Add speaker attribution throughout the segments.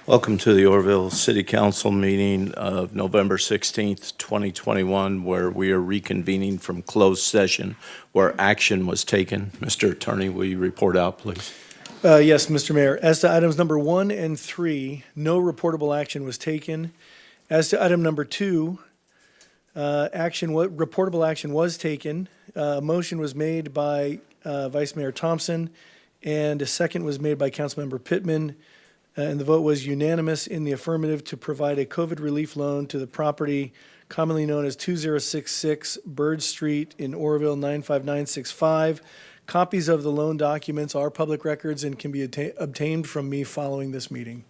Speaker 1: Welcome to the Oroville City Council meeting of November 16th, 2021, where we are reconvening from closed session where action was taken. Mr. Attorney, will you report out, please?
Speaker 2: Yes, Mr. Mayor. As to items number 1 and 3, no reportable action was taken. As to item number 2, reportable action was taken. A motion was made by Vice Mayor Thompson, and a second was made by Councilmember Pittman, and the vote was unanimous in the affirmative to provide a COVID relief loan to the property commonly known as 2066 Bird Street in Oroville 95965. Copies of the loan documents are public records and can be obtained from me following this meeting.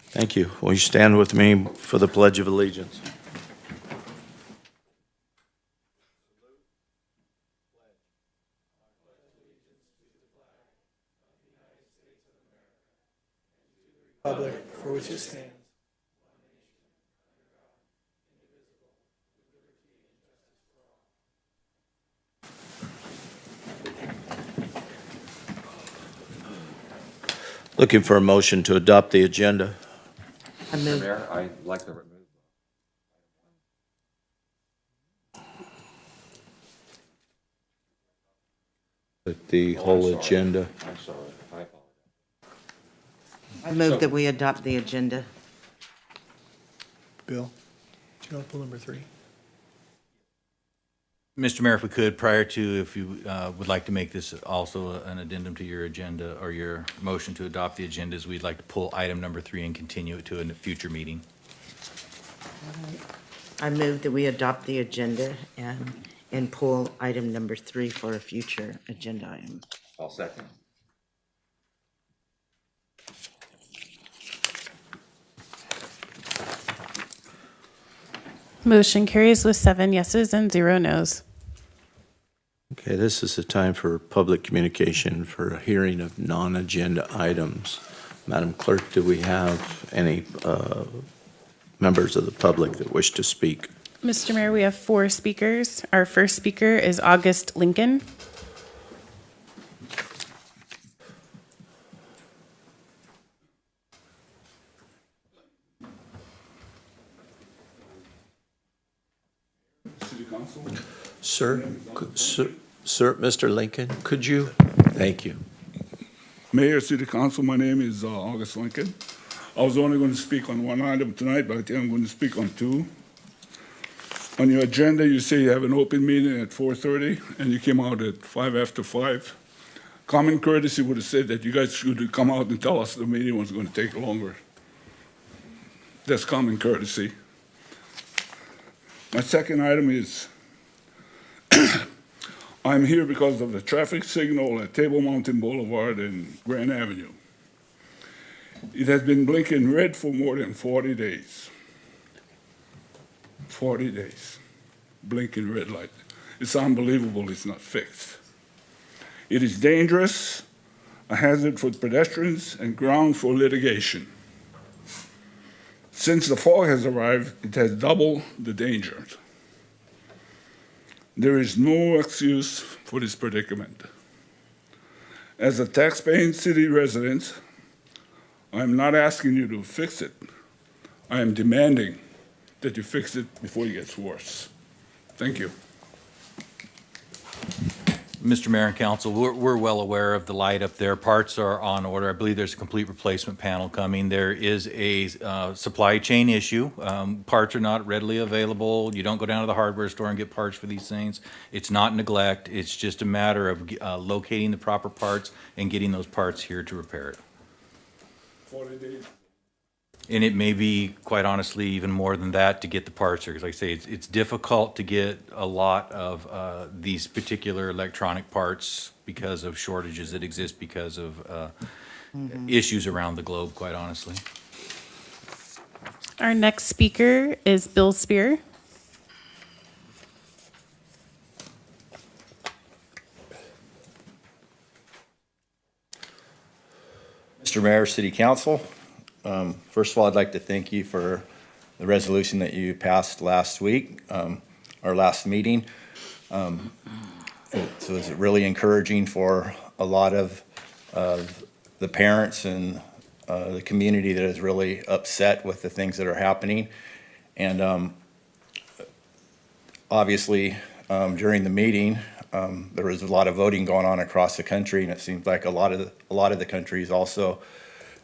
Speaker 1: Thank you. Will you stand with me for the Pledge of Allegiance?
Speaker 2: Public for which it stands.
Speaker 1: Looking for a motion to adopt the agenda.
Speaker 3: Mr. Mayor, I'd like to remove.
Speaker 1: The whole agenda.
Speaker 3: I'm sorry, I apologize.
Speaker 4: I move that we adopt the agenda.
Speaker 2: Bill, do you want to pull number 3?
Speaker 5: Mr. Mayor, if we could, prior to, if you would like to make this also an addendum to your agenda or your motion to adopt the agendas, we'd like to pull item number 3 and continue it to a future meeting.
Speaker 4: I move that we adopt the agenda and pull item number 3 for a future agenda item.
Speaker 3: I'll second.
Speaker 6: Motion carries with 7 yeses and 0 nos.
Speaker 1: Okay, this is the time for public communication for a hearing of non-agenda items. Madam Clerk, do we have any members of the public that wish to speak?
Speaker 6: Mr. Mayor, we have 4 speakers. Our first speaker is August Lincoln.
Speaker 1: Sir, Mr. Lincoln, could you? Thank you.
Speaker 7: Mayor, City Council, my name is August Lincoln. I was only going to speak on one item tonight, but I think I'm going to speak on 2. On your agenda, you say you have an open meeting at 4:30, and you came out at 5 after 5. Common courtesy would have said that you guys should come out and tell us the meeting was going to take longer. That's common courtesy. My second item is I'm here because of the traffic signal at Table Mountain Boulevard and Grand Avenue. It has been blinking red for more than 40 days. 40 days, blinking red light. It's unbelievable it's not fixed. It is dangerous, a hazard for pedestrians, and ground for litigation. Since the fall has arrived, it has doubled the dangers. There is no excuse for this predicament. As a taxpaying city resident, I am not asking you to fix it. I am demanding that you fix it before it gets worse. Thank you.
Speaker 5: Mr. Mayor and Council, we're well aware of the light up there. Parts are on order. I believe there's a complete replacement panel coming. There is a supply chain issue. Parts are not readily available. You don't go down to the hardware store and get parts for these things. It's not neglect. It's just a matter of locating the proper parts and getting those parts here to repair it.
Speaker 7: 40 days.
Speaker 5: And it may be, quite honestly, even more than that to get the parts here. Because like I say, it's difficult to get a lot of these particular electronic parts because of shortages that exist because of issues around the globe, quite honestly.
Speaker 6: Our next speaker is Bill Speer.
Speaker 8: Mr. Mayor, City Council, first of all, I'd like to thank you for the resolution that you passed last week, our last meeting. It was really encouraging for a lot of the parents and the community that is really upset with the things that are happening. And obviously, during the meeting, there was a lot of voting going on across the country, and it seems like a lot of the country is also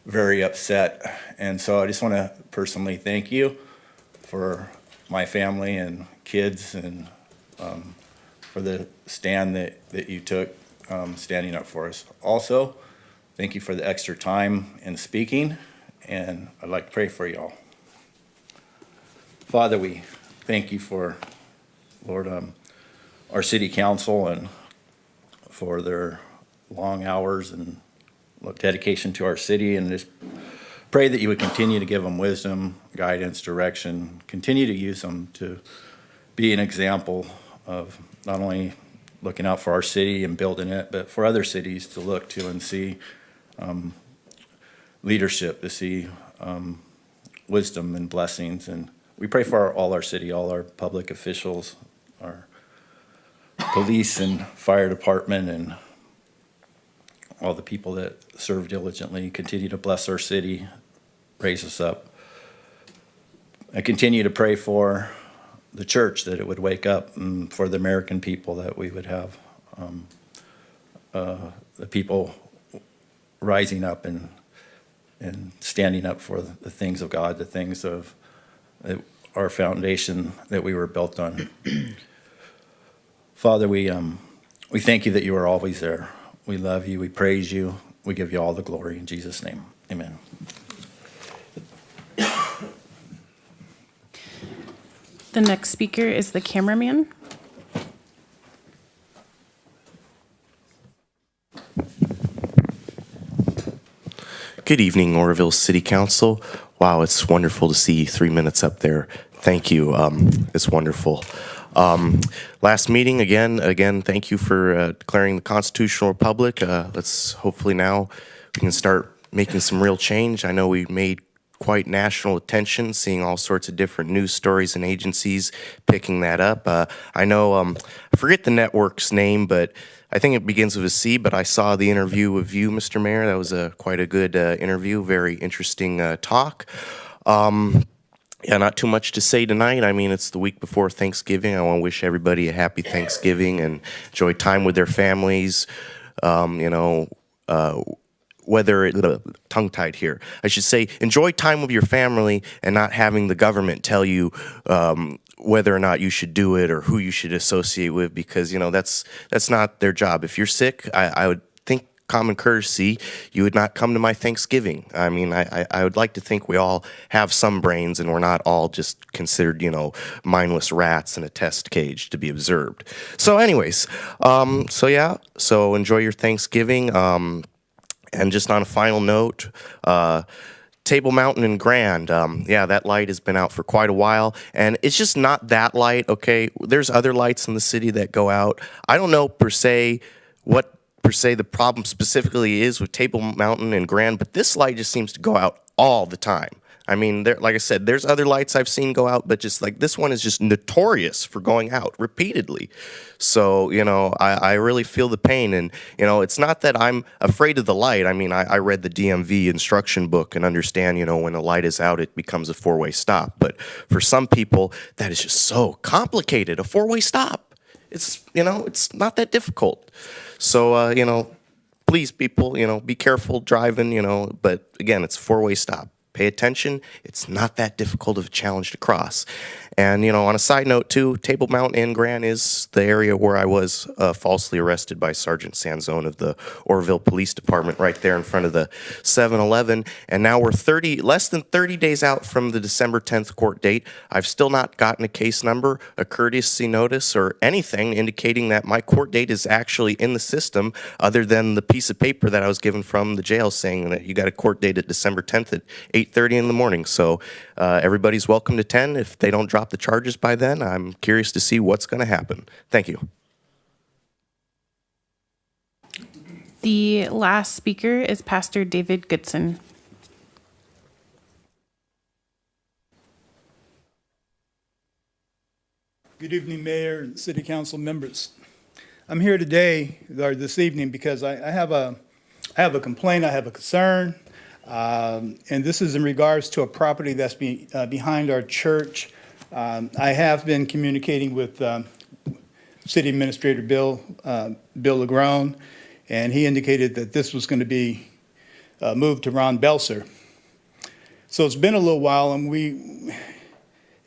Speaker 8: very upset. And so I just want to personally thank you for my family and kids, and for the stand that you took, standing up for us. Also, thank you for the extra time in speaking, and I'd like to pray for y'all. Father, we thank you for, Lord, our city council, and for their long hours and dedication to our city, and just pray that you would continue to give them wisdom, guidance, direction, continue to use them to be an example of not only looking out for our city and building it, but for other cities to look to and see leadership, to see wisdom and blessings. And we pray for all our city, all our public officials, our police and fire department, and all the people that serve diligently. Continue to bless our city, raise us up. I continue to pray for the church, that it would wake up, and for the American people, that we would have the people rising up and standing up for the things of God, the things of our foundation that we were built on. Father, we thank you that you are always there. We love you. We praise you. We give you all the glory in Jesus' name. Amen.
Speaker 6: The next speaker is the cameraman.
Speaker 9: Good evening, Oroville City Council. Wow, it's wonderful to see 3 minutes up there. Thank you. It's wonderful. Last meeting, again, thank you for declaring the constitutional republic. Let's hopefully now we can start making some real change. I know we made quite national attention, seeing all sorts of different news stories and agencies picking that up. I know, I forget the network's name, but I think it begins with a C, but I saw the interview with you, Mr. Mayor. That was quite a good interview, very interesting talk. Yeah, not too much to say tonight. I mean, it's the week before Thanksgiving. I want to wish everybody a happy Thanksgiving and enjoy time with their families. Whether tongue-tied here, I should say, enjoy time with your family and not having the government tell you whether or not you should do it or who you should associate with, because that's not their job. If you're sick, I would think common courtesy, you would not come to my Thanksgiving. I mean, I would like to think we all have some brains and we're not all just considered, mindless rats in a test cage to be observed. So anyways, so enjoy your Thanksgiving. And just on a final note, Table Mountain and Grand, that light has been out for quite a while, and it's just not that light, okay? There's other lights in the city that go out. I don't know what the problem specifically is with Table Mountain and Grand, but this light just seems to go out all the time. I mean, like I said, there's other lights I've seen go out, but just like this one is just notorious for going out repeatedly. So, I really feel the pain. And, it's not that I'm afraid of the light. I mean, I read the DMV instruction book and understand, when a light is out, it becomes a four-way stop. But for some people, that is just so complicated, a four-way stop. It's, it's not that difficult. So, please, people, be careful driving, but again, it's a four-way stop. Pay attention. It's not that difficult of a challenge to cross. And, on a side note, too, Table Mountain and Grand is the area where I was falsely arrested by Sergeant Sanzone of the Oroville Police Department right there in front of the 7-Eleven. And now we're less than 30 days out from the December 10th court date. I've still not gotten a case number, a courtesy notice, or anything indicating that my court date is actually in the system, other than the piece of paper that I was given from the jail saying that you got a court date at December 10th at 8:30 in the morning. So everybody's welcome to 10. If they don't drop the charges by then, I'm curious to see what's going to happen. Thank you.
Speaker 6: The last speaker is Pastor David Goodson.
Speaker 10: Good evening, Mayor and City Council members. I'm here today, or this evening, because I have a I have a complaint, I have a concern, and this is in regards to a property that's behind our church. I have been communicating with City Administrator Bill Legrone, and he indicated that this was going to be moved to Ron Belser. So it's been a little while, and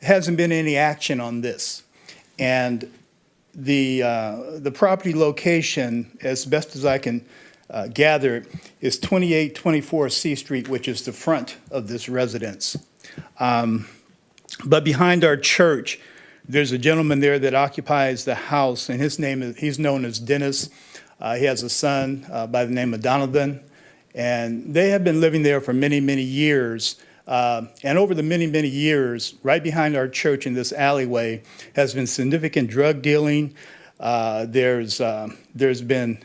Speaker 10: hasn't been any action on this. And the property location, as best as I can gather, is 2824 C Street, which is the front of this residence. But behind our church, there's a gentleman there that occupies the house, and he's known as Dennis. He has a son by the name of Donovan, and they have been living there for many, many years. And over the many, many years, right behind our church in this alleyway has been significant drug dealing. There's been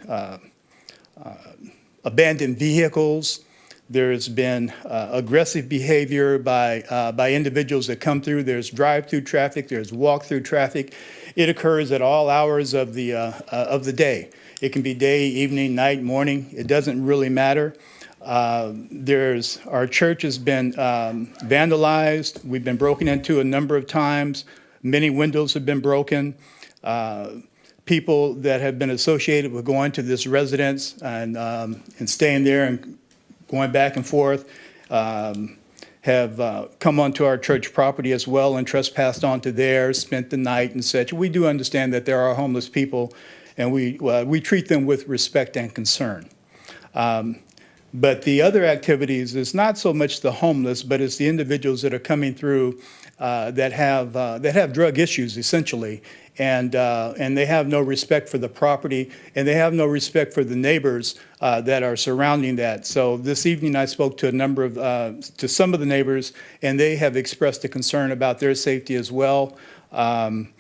Speaker 10: abandoned vehicles. There's been aggressive behavior by individuals that come through. There's drive-through traffic. There's walk-through traffic. It occurs at all hours of the day. It can be day, evening, night, morning. It doesn't really matter. Our church has been vandalized. We've been broken into a number of times. Many windows have been broken. People that have been associated with going to this residence and staying there and going back and forth have come onto our church property as well and trespassed onto theirs, spent the night and such. We do understand that there are homeless people, and we treat them with respect and concern. But the other activities is not so much the homeless, but it's the individuals that are coming through that have drug issues, essentially, and they have no respect for the property, and they have no respect for the neighbors that are surrounding that. So this evening, I spoke to to some of the neighbors, and they have expressed a concern about their safety as well. I'm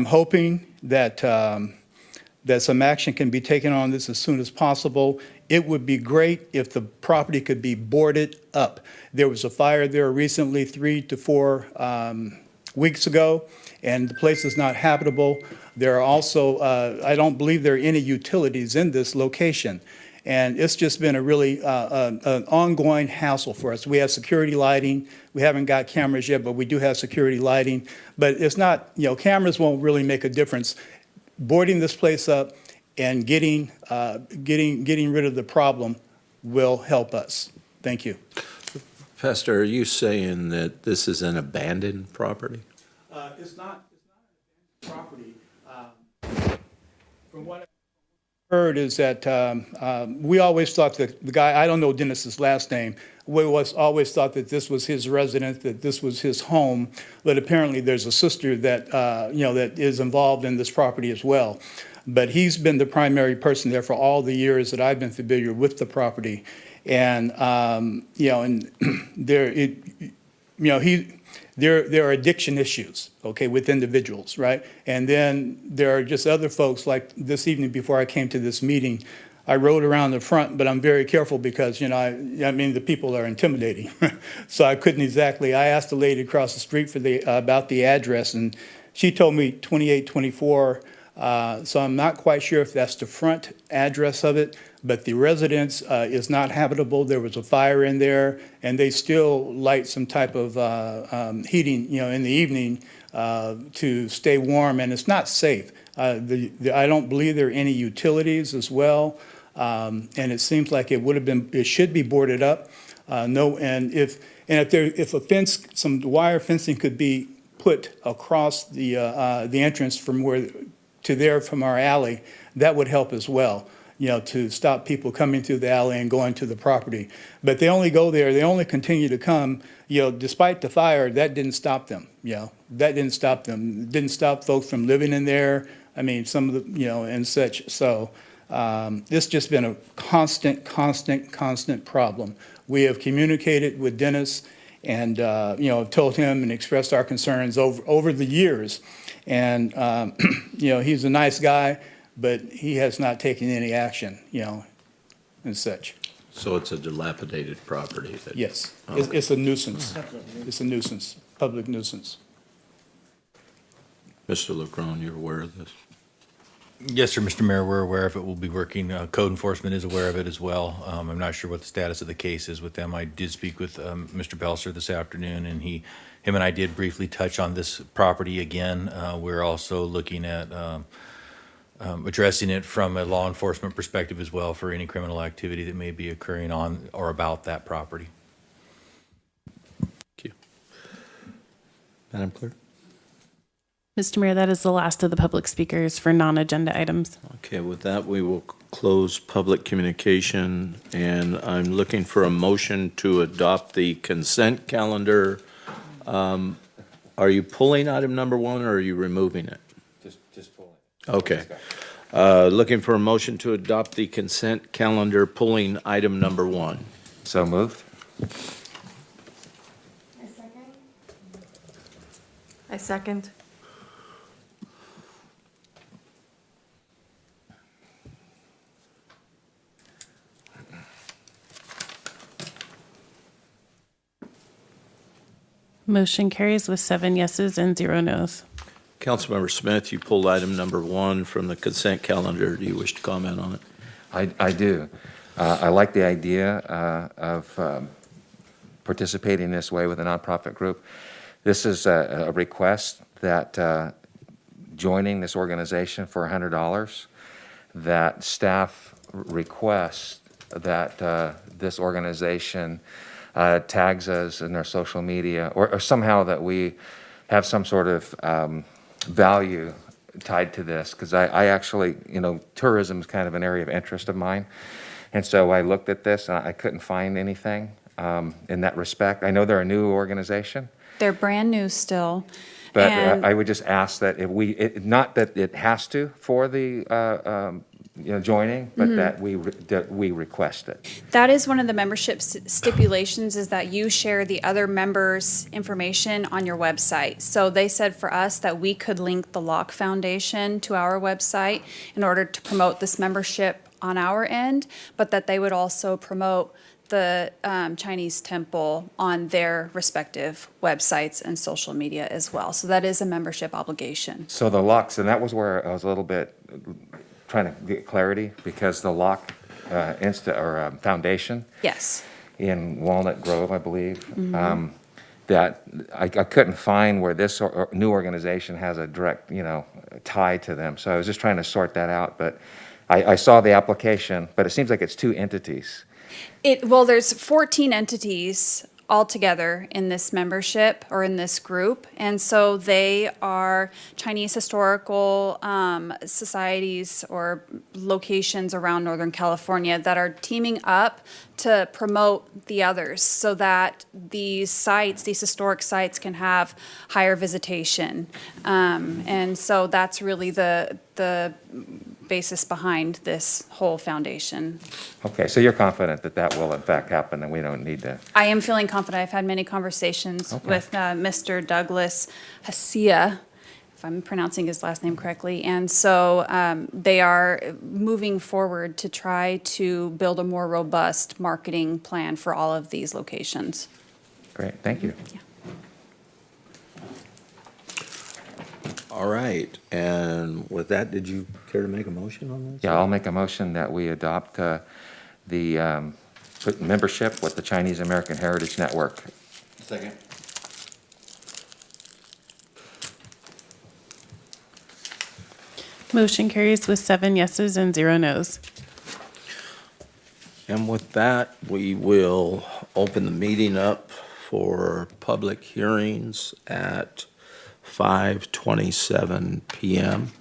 Speaker 10: hoping that some action can be taken on this as soon as possible. It would be great if the property could be boarded up. There was a fire there recently, 3 to 4 weeks ago, and the place is not habitable. There are also, I don't believe there are any utilities in this location. And it's just been a really an ongoing hassle for us. We have security lighting. We haven't got cameras yet, but we do have security lighting. But it's not, cameras won't really make a difference. Boarding this place up and getting rid of the problem will help us. Thank you.
Speaker 1: Pastor, are you saying that this is an abandoned property?
Speaker 10: It's not an abandoned property. From what I've heard is that we always thought that the guy, I don't know Dennis's last name, we always thought that this was his residence, that this was his home, but apparently there's a sister that, that is involved in this property as well. But he's been the primary person there for all the years that I've been familiar with the property. And, and there are addiction issues, okay, with individuals, right? And then there are just other folks, like this evening before I came to this meeting, I rode around the front, but I'm very careful because, the people are intimidating. So I couldn't exactly, I asked the lady across the street about the address, and she told me 2824. So I'm not quite sure if that's the front address of it, but the residence is not habitable. There was a fire in there, and they still light some type of heating, in the evening to stay warm, and it's not safe. I don't believe there are any utilities as well, and it seems like it should be boarded up. If a fence, some wire fencing could be put across the entrance from from our alley, that would help as well, to stop people coming through the alley and going to the property. But they only go there, they only continue to come, despite the fire, that didn't stop them, that didn't stop them. It didn't stop folks from living in there, some of the, and such. So it's just been a constant problem. We have communicated with Dennis and, told him and expressed our concerns over the years. And, he's a nice guy, but he has not taken any action, and such.
Speaker 1: So it's a dilapidated property?
Speaker 10: Yes,
Speaker 1: Okay.
Speaker 10: it's a nuisance. It's a nuisance, public nuisance.
Speaker 1: Mr. Legrone, you're aware of this?
Speaker 5: Yes, sir, Mr. Mayor, we're aware of it. We'll be working, code enforcement is aware of it as well. I'm not sure what the status of the case is with them. I did speak with Mr. Belser this afternoon, and him and I did briefly touch on this property again. We're also looking at addressing it from a law enforcement perspective as well for any criminal activity that may be occurring on or about that property.
Speaker 1: Thank you. Madam Clerk?
Speaker 6: Mr. Mayor, that is the last of the public speakers for non-agenda items.
Speaker 1: Okay, with that, we will close public communication, and I'm looking for a motion to adopt the consent calendar. Are you pulling item number 1, or are you removing it?
Speaker 3: Just pull it.
Speaker 1: Okay. Looking for a motion to adopt the consent calendar, pulling item number 1.
Speaker 3: So moved.
Speaker 11: I second.
Speaker 6: Motion carries with 7 yeses and 0 nos.
Speaker 1: Councilmember Smith, you pulled item number 1 from the consent calendar. Do you wish to comment on it?
Speaker 3: I do. I like the idea of participating this way with a nonprofit group. This is a request that joining this organization for $100, that staff request that this organization tags us in their social media, or somehow that we have some sort of value tied to this, because I actually, tourism is kind of an area of interest of mine. And so I looked at this and I couldn't find anything in that respect. I know they're a new organization,
Speaker 12: They're brand new still.
Speaker 3: but
Speaker 12: And-
Speaker 3: I would just ask that if not that it has to for the joining, but that we request it.
Speaker 12: That is one of the membership stipulations, is that you share the other members' information on your website. So they said for us that we could link the Locke Foundation to our website in order to promote this membership on our end, but that they would also promote the Chinese temple on their respective websites and social media as well. So that is a membership obligation.
Speaker 3: So the locks, and that was where I was a little bit trying to get clarity, because the Locke Foundation
Speaker 12: Yes.
Speaker 3: in Walnut Grove, I believe, that I couldn't find where this new organization has a direct, tie to them. So I was just trying to sort that out, but I saw the application, but it seems like it's 2 entities.
Speaker 12: Well, there's 14 entities altogether in this membership or in this group. And so they are Chinese historical societies or locations around Northern California that are teaming up to promote the others, so that these sites, these historic sites, can have higher visitation. And so that's really the basis behind this whole foundation.
Speaker 3: Okay, so you're confident that that will in fact happen, and we don't need to.
Speaker 12: I am feeling confident. I've had many conversations with Mr. Douglas Hasia, if I'm pronouncing his last name correctly. And so they are moving forward to try to build a more robust marketing plan for all of these locations.
Speaker 3: Great, thank you.
Speaker 12: Yeah.
Speaker 1: All right, and with that, did you care to make a motion on this?
Speaker 3: Yeah, I'll make a motion that we adopt the membership with the Chinese American Heritage Network.
Speaker 1: Second.
Speaker 6: Motion carries with 7 yeses and 0 nos.
Speaker 1: And with that, we will open the meeting up for public hearings at 5:27 p.m.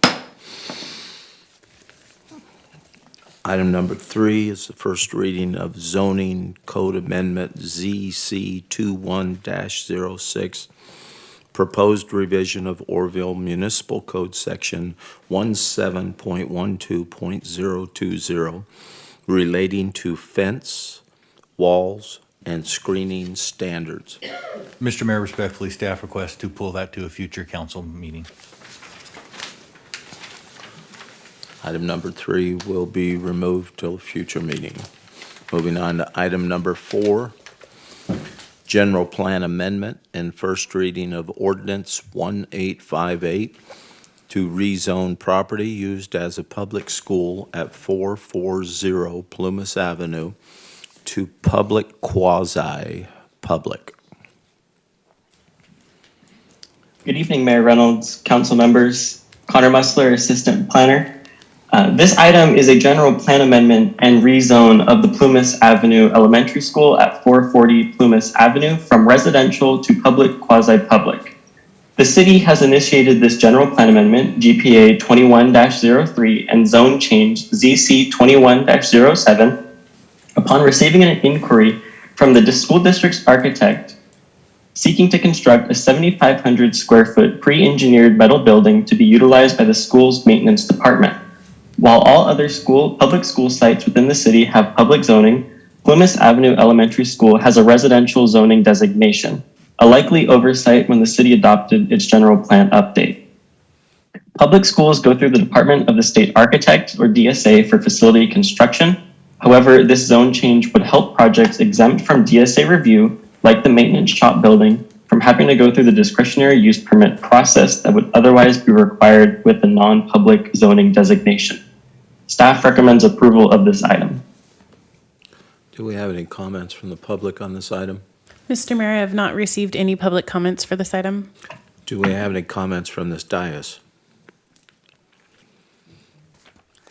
Speaker 1: Item number 3 is the first reading of zoning code amendment ZC 21-06, proposed revision of Oroville Municipal Code Section 17.12.020 relating to fence, walls, and screening standards.
Speaker 5: Mr. Mayor, respectfully, staff requests to pull that to a future council meeting.
Speaker 1: Item number 3 will be removed till a future meeting. Moving on to item number 4, general plan amendment and first reading of ordinance 1858, to rezone property used as a public school at 440 Plumas Avenue to public quasi-public.
Speaker 11: Good evening, Mayor Reynolds, council members, Connor Musler, Assistant Planner. This item is a general plan amendment and rezone of the Plumas Avenue Elementary School at 440 Plumas Avenue from residential to public quasi-public. The city has initiated this general plan amendment, GPA 21-03, and zone change, ZC 21-07, upon receiving an inquiry from the school district's architect seeking to construct a 7,500 square foot pre-engineered metal building to be utilized by the school's maintenance department. While all other public school sites within the city have public zoning, Plumas Avenue Elementary School has a residential zoning designation, a likely oversight when the city adopted its general plan update. Public schools go through the Department of the State Architect, or DSA, for facility construction. However, this zone change would help projects exempt from DSA review, like the maintenance shop building, from having to go through the discretionary use permit process that would otherwise be required with the non-public zoning designation. Staff recommends approval of this item.
Speaker 1: Do we have any comments from the public on this item?
Speaker 6: Mr. Mayor, I have not received any public comments for this item.
Speaker 1: Do we have any comments from this dais?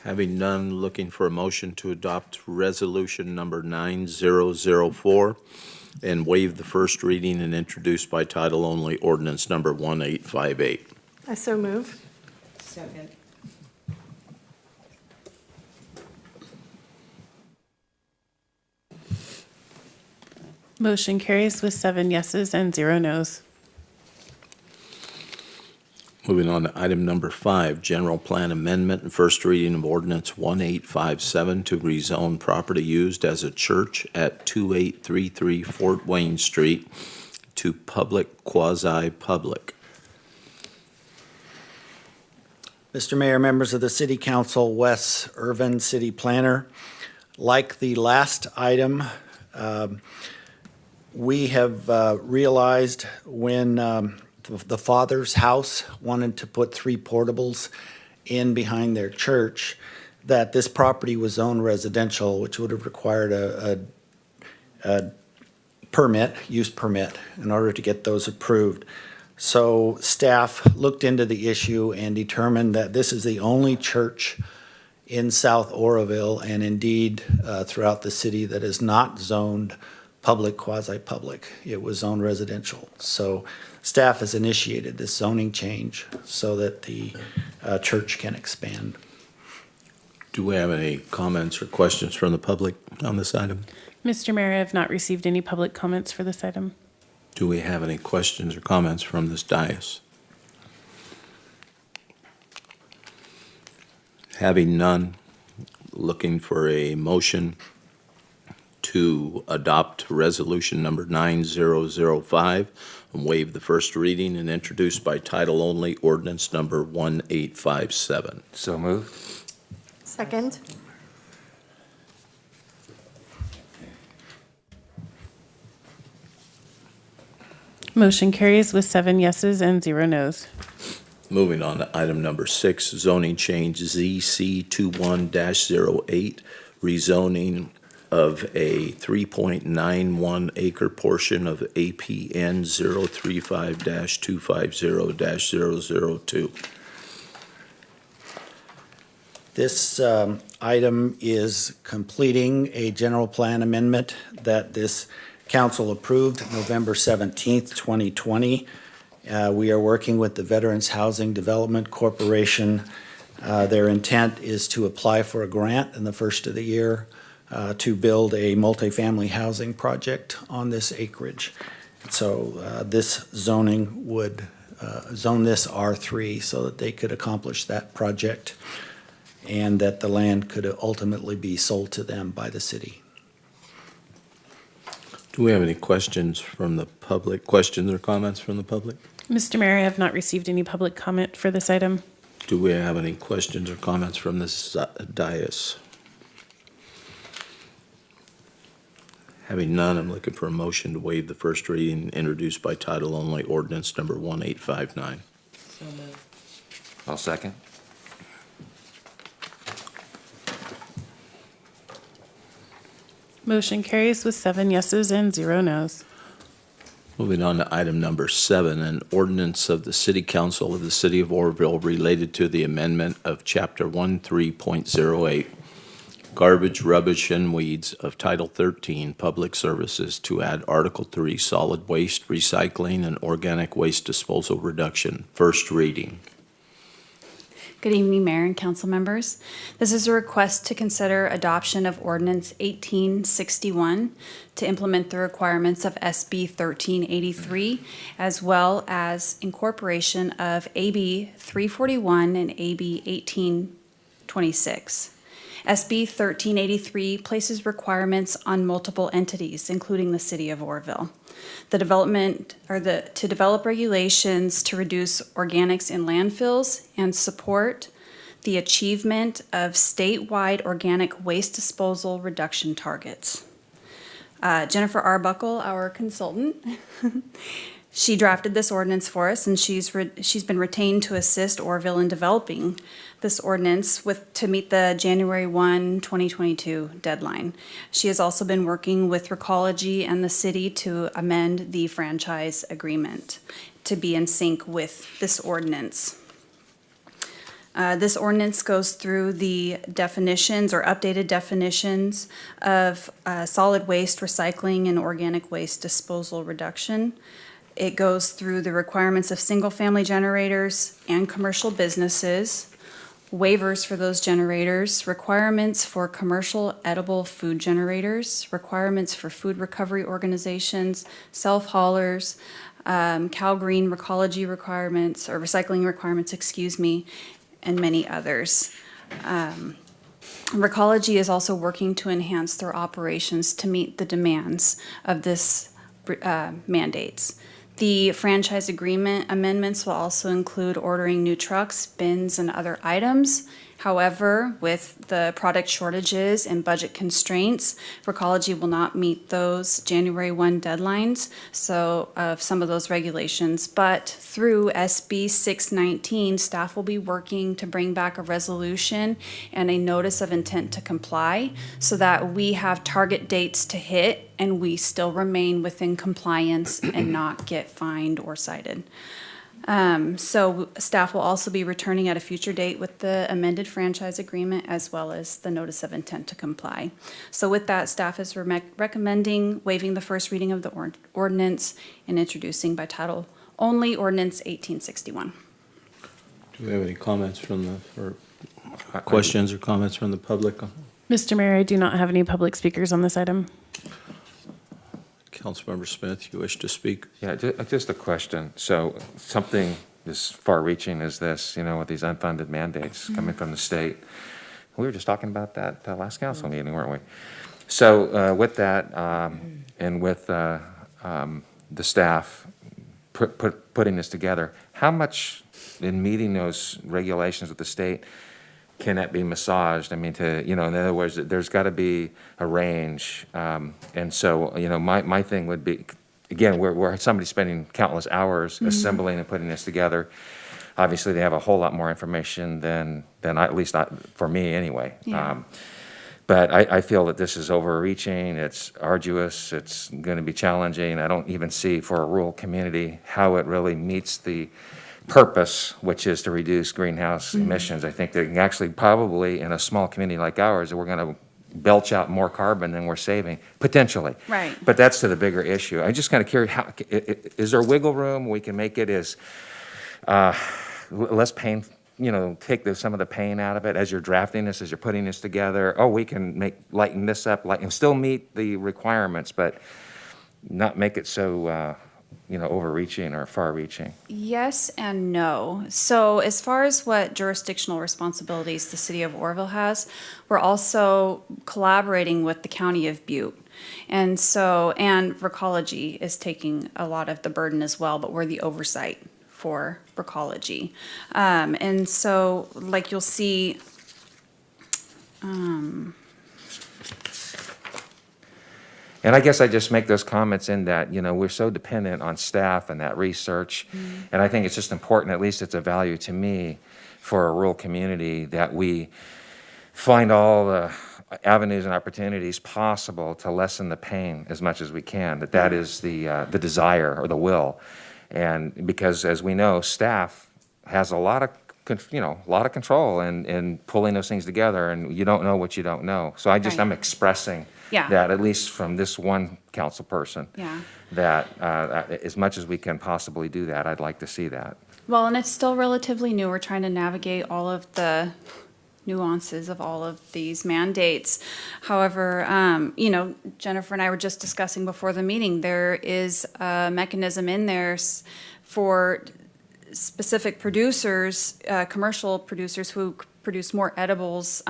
Speaker 1: Having none, looking for a motion to adopt resolution number 9004 and waive the first reading and introduce by title only ordinance number 1858.
Speaker 13: I so move.
Speaker 4: Second.
Speaker 6: Motion carries with 7 yeses and 0 nos.
Speaker 1: Moving on to item number 5, general plan amendment and first reading of ordinance 1857 to rezone property used as a church at 2833 Fort Wayne Street to public quasi-public.
Speaker 14: Mr. Mayor, members of the City Council, Wes Irvin, City Planner. Like the last item, we have realized when the Father's house wanted to put 3 portables in behind their church, that this property was zoned residential, which would have required a permit, use permit, in order to get those approved. So staff looked into the issue and determined that this is the only church in South Oroville and indeed throughout the city that is not zoned public quasi-public. It was zoned residential. So staff has initiated this zoning change so that the church can expand.
Speaker 1: Do we have any comments or questions from the public on this item?
Speaker 6: Mr. Mayor, I have not received any public comments for this item.
Speaker 1: Do we have any questions or comments from this dais? Having none, looking for a motion to adopt resolution number 9005 and waive the first reading and introduce by title only ordinance number 1857.
Speaker 3: So moved.
Speaker 13: Second.
Speaker 6: Motion carries with 7 yeses and 0 nos.
Speaker 1: Moving on to item number 6, zoning change ZC 21-08, rezoning of a 3.91 acre portion of APN 035-250-002.
Speaker 14: This item is completing a general plan amendment that this council approved November 17th, 2020. We are working with the Veterans Housing Development Corporation. Their intent is to apply for a grant in the first of the year to build a multifamily housing project on this acreage. So this zoning would zone this R3 so that they could accomplish that project and that the land could ultimately be sold to them by the city.
Speaker 1: Do we have any questions from the public? Questions or comments from the public?
Speaker 6: Mr. Mayor, I have not received any public comment for this item.
Speaker 1: Do we have any questions or comments from this dais? Having none, I'm looking for a motion to waive the first reading, introduced by title only, ordinance number 1859.
Speaker 4: So moved.
Speaker 3: I'll second.
Speaker 6: Motion carries with 7 yeses and 0 nos.
Speaker 1: Moving on to item number 7, an ordinance of the City Council of the City of Oroville related to the amendment of Chapter 13.08, Garbage, Rubbish, and Weeds of Title 13, Public Services, to add Article 3, Solid Waste Recycling and Organic Waste Disposal Reduction. First reading.
Speaker 12: Good evening, Mayor and council members. This is a request to consider adoption of Ordinance 1861 to implement the requirements of SB 1383, as well as incorporation of AB 341 and AB 1826. SB 1383 places requirements on multiple entities, including the City of Oroville. To develop regulations to reduce organics in landfills and support the achievement of statewide organic waste disposal reduction targets. Jennifer Arbuckle, our consultant, she drafted this ordinance for us, and she's been retained to assist Oroville in developing this ordinance to meet the January 1, 2022 deadline. She has also been working with Recology and the city to amend the franchise agreement to be in sync with this ordinance. This ordinance goes through the definitions or updated definitions of solid waste recycling and organic waste disposal reduction. It goes through the requirements of single-family generators and commercial businesses, waivers for those generators, requirements for commercial edible food generators, requirements for food recovery organizations, self-haulers, Cal Green Recology requirements, or recycling requirements, and many others. Recology is also working to enhance their operations to meet the demands of this mandates. The franchise agreement amendments will also include ordering new trucks, bins, and other items. However, with the product shortages and budget constraints, Recology will not meet those January 1 deadlines, so of some of those regulations. But through SB 619, staff will be working to bring back a resolution and a notice of intent to comply so that we have target dates to hit and we still remain within compliance and not get fined or cited. So staff will also be returning at a future date with the amended franchise agreement as well as the notice of intent to comply. So with that, staff is recommending waiving the first reading of the ordinance and introducing by title only Ordinance 1861.
Speaker 1: Do we have any comments or questions or comments from the public?
Speaker 6: Mr. Mayor, I do not have any public speakers on this item.
Speaker 1: Councilmember Smith, you wish to speak?
Speaker 3: Yeah, just a question. So something as far-reaching as this, with these unfunded mandates coming from the state. We were just talking about that last council meeting, weren't we? So with that, and with the staff putting this together, how much in meeting those regulations with the state can that be massaged? I mean, in other words, there's got to be a range. And so, my thing would be, again, we're somebody spending countless hours assembling and putting this together. Obviously, they have a whole lot more information than at least for me anyway.
Speaker 12: Yeah.
Speaker 3: But I feel that this is overreaching, it's arduous, it's going to be challenging. I don't even see for a rural community how it really meets the purpose, which is to reduce greenhouse emissions. I think that actually probably in a small community like ours, we're going to belch out more carbon than we're saving, potentially.
Speaker 12: Right.
Speaker 3: But that's to the bigger issue. I'm just kind of curious, is there wiggle room we can make it as less pain, take some of the pain out of it as you're drafting this, as you're putting this together? Oh, we can lighten this up, and still meet the requirements, but not make it so overreaching or far-reaching?
Speaker 12: Yes and no. So as far as what jurisdictional responsibilities the City of Oroville has, we're also collaborating with the County of Butte. And Recology is taking a lot of the burden as well, but we're the oversight for Recology. And so, like you'll see,
Speaker 3: And I guess I just make those comments in that, we're so dependent on staff and that research. And I think it's just important, at least it's a value to me, for a rural community that we find all the avenues and opportunities possible to lessen the pain as much as we can, that is the desire or the will. And because, as we know, staff has a lot of control in pulling those things together, and you don't know what you don't know. So I'm expressing that, at least from this one council person, that as much as we can possibly do that, I'd like to see that.
Speaker 12: Well, and it's still relatively new. We're trying to navigate all of the nuances of all of these mandates. However, Jennifer and I were just discussing before the meeting, there is a mechanism in there for specific producers, commercial producers who produce more edibles,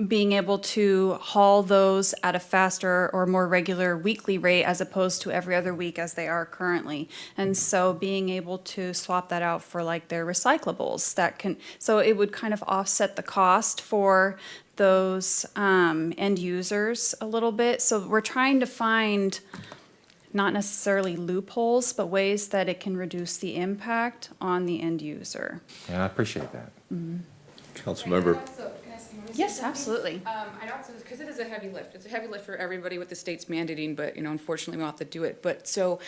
Speaker 12: being able to haul those at a faster or more regular weekly rate as opposed to every other week as they are currently. And so being able to swap that out for like their recyclables, so it would kind of offset the cost for those end users a little bit. So we're trying to find not necessarily loopholes, but ways that it can reduce the impact on the end user.
Speaker 3: Yeah, I appreciate that.
Speaker 1: Councilmember.
Speaker 12: Yes, absolutely.
Speaker 15: I know because it is a heavy lift. It's a heavy lift for everybody with the state's mandating, but unfortunately we'll have to do it. But so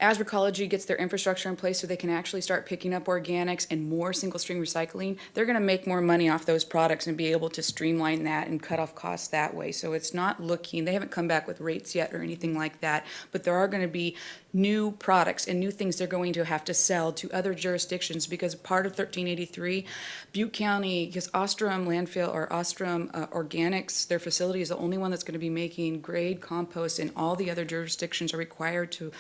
Speaker 15: as Recology gets their infrastructure in place so they can actually start picking up organics and more single stream recycling, they're going to make more money off those products and be able to streamline that and cut off costs that way. So it's not they haven't come back with rates yet or anything like that, but there are going to be new products and new things they're going to have to sell to other jurisdictions because part of 1383, Butte County, because Ostrom Landfill or Ostrom Organics, their facility is the only one that's going to be making grade compost, and all the other jurisdictions are required to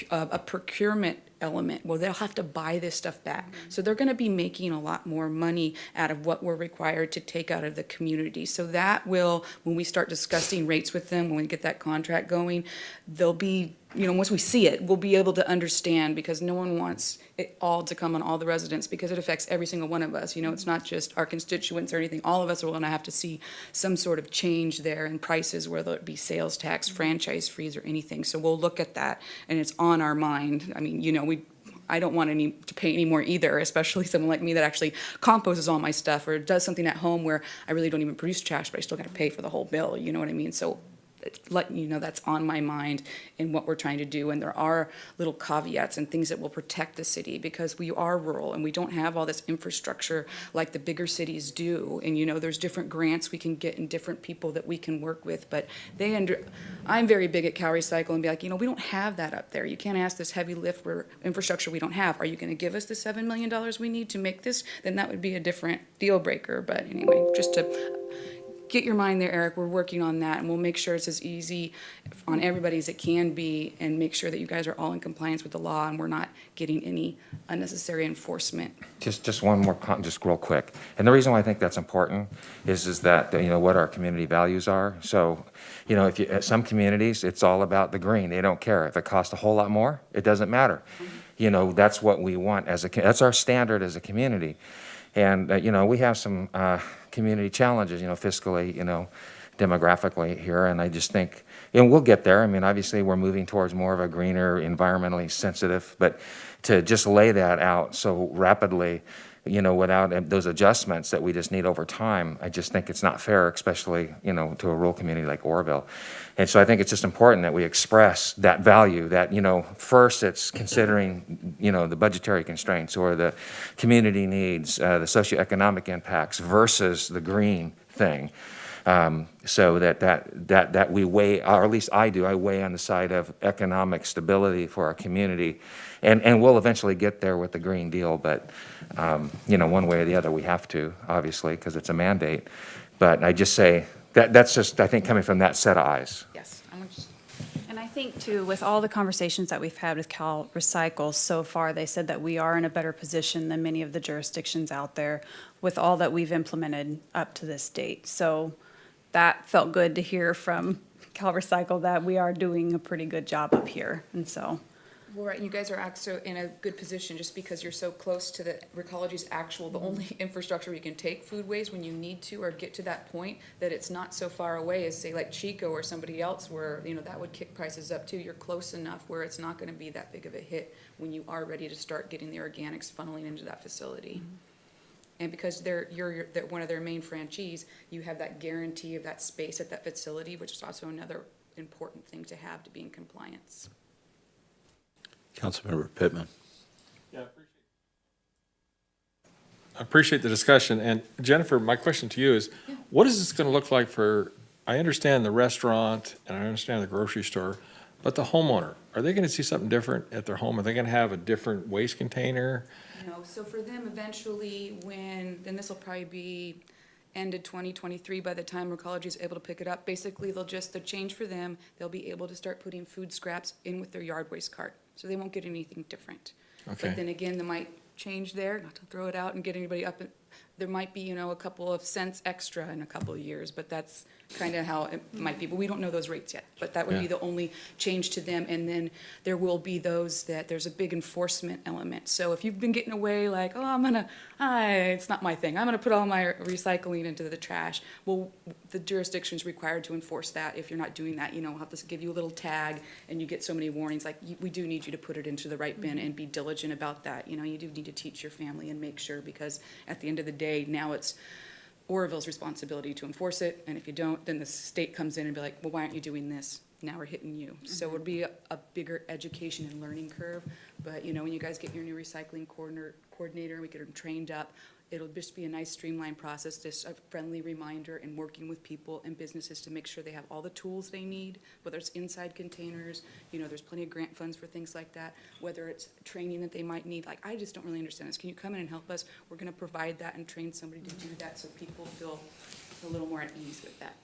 Speaker 15: a procurement element. Well, they'll have to buy this stuff back. So they're going to be making a lot more money out of what we're required to take out of the community. So that will, when we start discussing rates with them, when we get that contract going, they'll be, once we see it, we'll be able to understand, because no one wants it all to come on all the residents, because it affects every single one of us. It's not just our constituents or anything. All of us are going to have to see some sort of change there in prices, whether it be sales tax, franchise fees, or anything. So we'll look at that, and it's on our mind. I mean, I don't want to pay any more either, especially someone like me that actually composes all my stuff or does something at home where I really don't even produce trash, but I still got to pay for the whole bill. You know what I mean? So letting you know that's on my mind in what we're trying to do. And there are little caveats and things that will protect the city, because we are rural and we don't have all this infrastructure like the bigger cities do. And there's different grants we can get and different people that we can work with, but I'm very big at Cal Recycle and be like, we don't have that up there. You can't ask this heavy lift for infrastructure we don't have. Are you going to give us the $7 million we need to make this? Then that would be a different deal breaker. But anyway, just to get your mind there, Eric, we're working on that, and we'll make sure it's as easy on everybody as it can be, and make sure that you guys are all in compliance with the law and we're not getting any unnecessary enforcement.
Speaker 3: Just one more, just real quick. And the reason why I think that's important is that, what our community values are. So, if at some communities, it's all about the green. They don't care. If it costs a whole lot more, it doesn't matter. That's what we want that's our standard as a community. And, we have some community challenges, fiscally, demographically here. And I just think, and we'll get there. I mean, obviously, we're moving towards more of a greener, environmentally sensitive. But to just lay that out so rapidly, without those adjustments that we just need over time, I just think it's not fair, especially, to a rural community like Oroville. And so I think it's just important that we express that value, that, first it's considering, the budgetary constraints or the community needs, the socioeconomic impacts versus the green thing. So that we weigh, or at least I do, I weigh on the side of economic stability for our community. And we'll eventually get there with the Green Deal, but, one way or the other, we have to, obviously, because it's a mandate. But I just say, that's just, I think, coming from that set of eyes.
Speaker 15: Yes.
Speaker 12: And I think, too, with all the conversations that we've had with Cal Recycle so far, they said that we are in a better position than many of the jurisdictions out there with all that we've implemented up to this date. So that felt good to hear from Cal Recycle, that we are doing a pretty good job up here. And so.
Speaker 15: Well, right, and you guys are also in a good position just because you're so close to the Recology's the only infrastructure you can take food waste when you need to, or get to that point that it's not so far away as, say, like Chico or somebody else where, that would kick prices up too. You're close enough where it's not going to be that big of a hit when you are ready to start getting the organics funneling into that facility. And because you're one of their main franchisees, you have that guarantee of that space at that facility, which is also another important thing to have to be in compliance.
Speaker 1: Councilmember Pittman.
Speaker 16: I appreciate the discussion. And Jennifer, my question to you is, what is this going to look like for, I understand the restaurant and I understand the grocery store, but the homeowner, are they going to see something different at their home? Are they going to have a different waste container?
Speaker 15: No, so for them, eventually, then this will probably be ended 2023 by the time Recology is able to pick it up. Basically, the change for them, they'll be able to start putting food scraps in with their yard waste cart. So they won't get anything different.
Speaker 16: Okay.
Speaker 15: But then again, they might change there, not to throw it out and get anybody up. There might be, a couple of cents extra in a couple of years, but that's kind of how it might be. But we don't know those rates yet. But that would be the only change to them. And then there will be those that there's a big enforcement element. So if you've been getting away like, oh, it's not my thing. I'm going to put all my recycling into the trash. Well, the jurisdiction's required to enforce that. If you're not doing that, we'll have to give you a little tag and you get so many warnings. Like, we do need you to put it into the right bin and be diligent about that. You do need to teach your family and make sure, because at the end of the day, now it's Oroville's responsibility to enforce it, and if you don't, then the state comes in and be like, well, why aren't you doing this? Now we're hitting you. So it'll be a bigger education and learning curve, but when you guys get your new recycling coordinator and we get them trained up, it'll just be a nice streamlined process, just a friendly reminder and working with people and businesses to make sure they have all the tools they need, whether it's inside containers, there's plenty of grant funds for things like that, whether it's training that they might need. Like, I just don't really understand this. Can you come in and help us? We're going to provide that and train somebody to do that so people feel a little more at ease with that.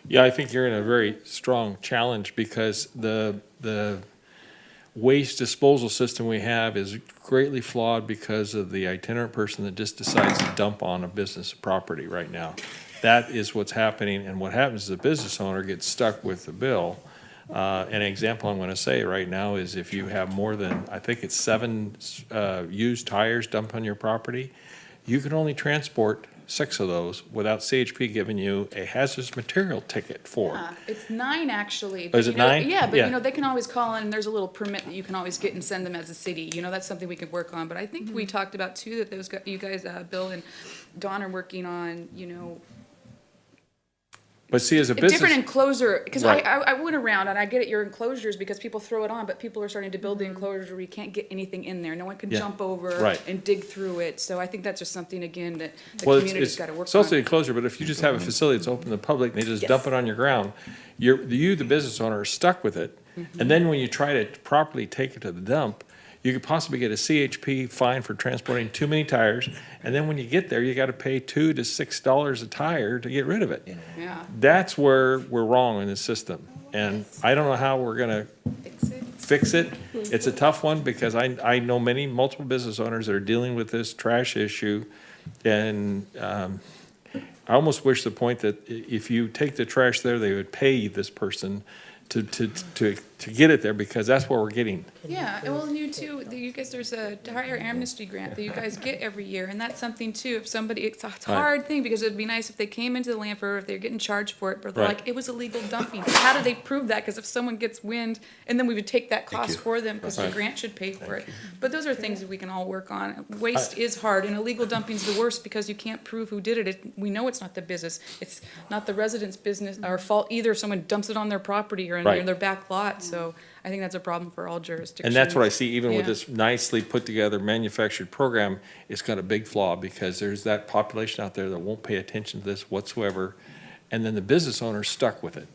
Speaker 16: Yeah, I think you're in a very strong challenge because the waste disposal system we have is greatly flawed because of the itinerant person that just decides to dump on a business property right now. That is what's happening, and what happens is the business owner gets stuck with the bill. An example I'm going to say right now is if you have more than, I think it's 7 used tires dumped on your property, you can only transport 6 of those without CHP giving you a hazardous material ticket for it.
Speaker 15: Yeah, it's 9 actually.
Speaker 16: Oh, is it 9?
Speaker 15: Yeah, but
Speaker 16: Yeah.
Speaker 15: they can always call in, and there's a little permit that you can always get and send them as a city. That's something we could work on. But I think we talked about too, that you guys, Bill and Don, are working on,
Speaker 16: But see, as a
Speaker 15: a
Speaker 16: business.
Speaker 15: different enclosure, because
Speaker 16: Right.
Speaker 15: I went around and I get it, your enclosures, because people throw it on, but people are starting to build the enclosures where you can't get anything in there. No one can
Speaker 16: Yeah.
Speaker 15: jump over
Speaker 16: Right.
Speaker 15: and dig through it. So I think that's just something, again, that the
Speaker 16: Well,
Speaker 15: community's got to work
Speaker 16: it's also
Speaker 15: on.
Speaker 16: the enclosure, but if you just have a facility that's open to the public and they just
Speaker 15: Yes.
Speaker 16: dump it on your ground, you, the business owner, are stuck with it. And then when you try to properly take it to the dump, you could possibly get a CHP fine for transporting too many tires. And then when you get there, you got to pay $2 to $6 a tire to get rid of it.
Speaker 15: Yeah.
Speaker 16: That's where we're wrong in this system. And I don't know how we're going to fix it. It's a tough one because I know multiple business owners that are dealing with this trash issue. And I almost wish the point that if you take the trash there, they would pay this person to get it there, because that's what we're getting.
Speaker 15: Yeah, and well, you too, you guys, there's a tire amnesty grant that you guys get every year, and that's something too, if somebody, it's a hard thing, because it'd be nice if they came into the landfill, if they're getting charged for it, but they're
Speaker 16: Right.
Speaker 15: like, it was illegal dumping. How do they prove that? Because if someone gets wind, and then we would take that cost for them, because the
Speaker 16: Right.
Speaker 15: grant should pay for it. But those are things that we can all work on. Waste is hard, and illegal dumping's the worst, because you can't prove who did it. We know it's not the business, it's not the resident's business, or fault either, if someone dumps it on their property or in
Speaker 16: Right.
Speaker 15: their back lot, so I think that's a problem for all jurisdictions.
Speaker 16: And that's what I see, even with
Speaker 15: Yeah.
Speaker 16: this nicely put-together manufactured program, it's got a big flaw, because there's that population out there that won't pay attention to this whatsoever, and then the business owner's stuck with it,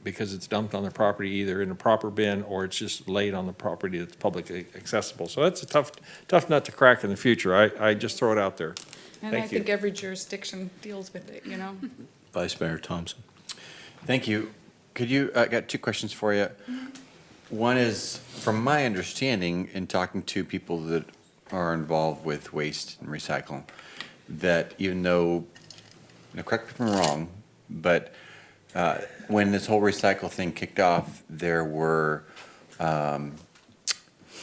Speaker 16: because it's dumped on their property, either in a proper bin, or it's just laid on the property that's publicly accessible. So that's a tough nut to crack in the future. I just throw it out there.
Speaker 15: And I
Speaker 16: Thank you.
Speaker 15: think every jurisdiction deals with it,
Speaker 1: Vice Mayor Thompson.
Speaker 17: Thank you. Could you, I got 2 questions for you. One is, from my understanding, in talking to people that are involved with waste and recycling, that even though, correct me if I'm wrong, but when this whole recycle thing kicked off, there were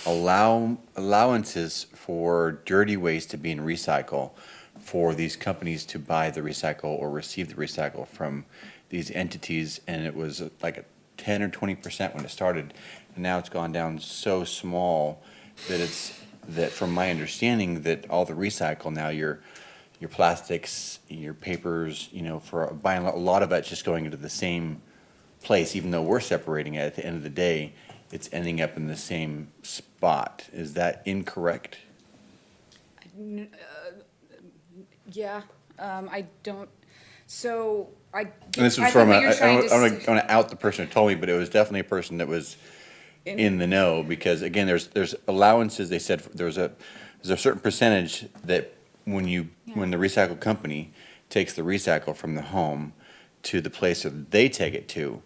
Speaker 17: allowances for dirty waste to be in recycle for these companies to buy the recycle or receive the recycle from these entities, and it was like a 10 or 20% when it started, and now it's gone down so small that from my understanding, that all the recycle now, you're your plastics, your papers, for buying a lot of it's just going into the same place, even though we're separating it. At the end of the day, it's ending up in the same spot. Is that incorrect?
Speaker 15: Yeah, I don't, so I.
Speaker 17: And this was
Speaker 15: I think
Speaker 17: from,
Speaker 15: what
Speaker 17: I
Speaker 15: you're trying to
Speaker 17: want to out the person who told me, but it was definitely a person that was in the know, because again, there's allowances. They said there's a certain percentage that when the recycle company takes the recycle from the home to the place that they take it to,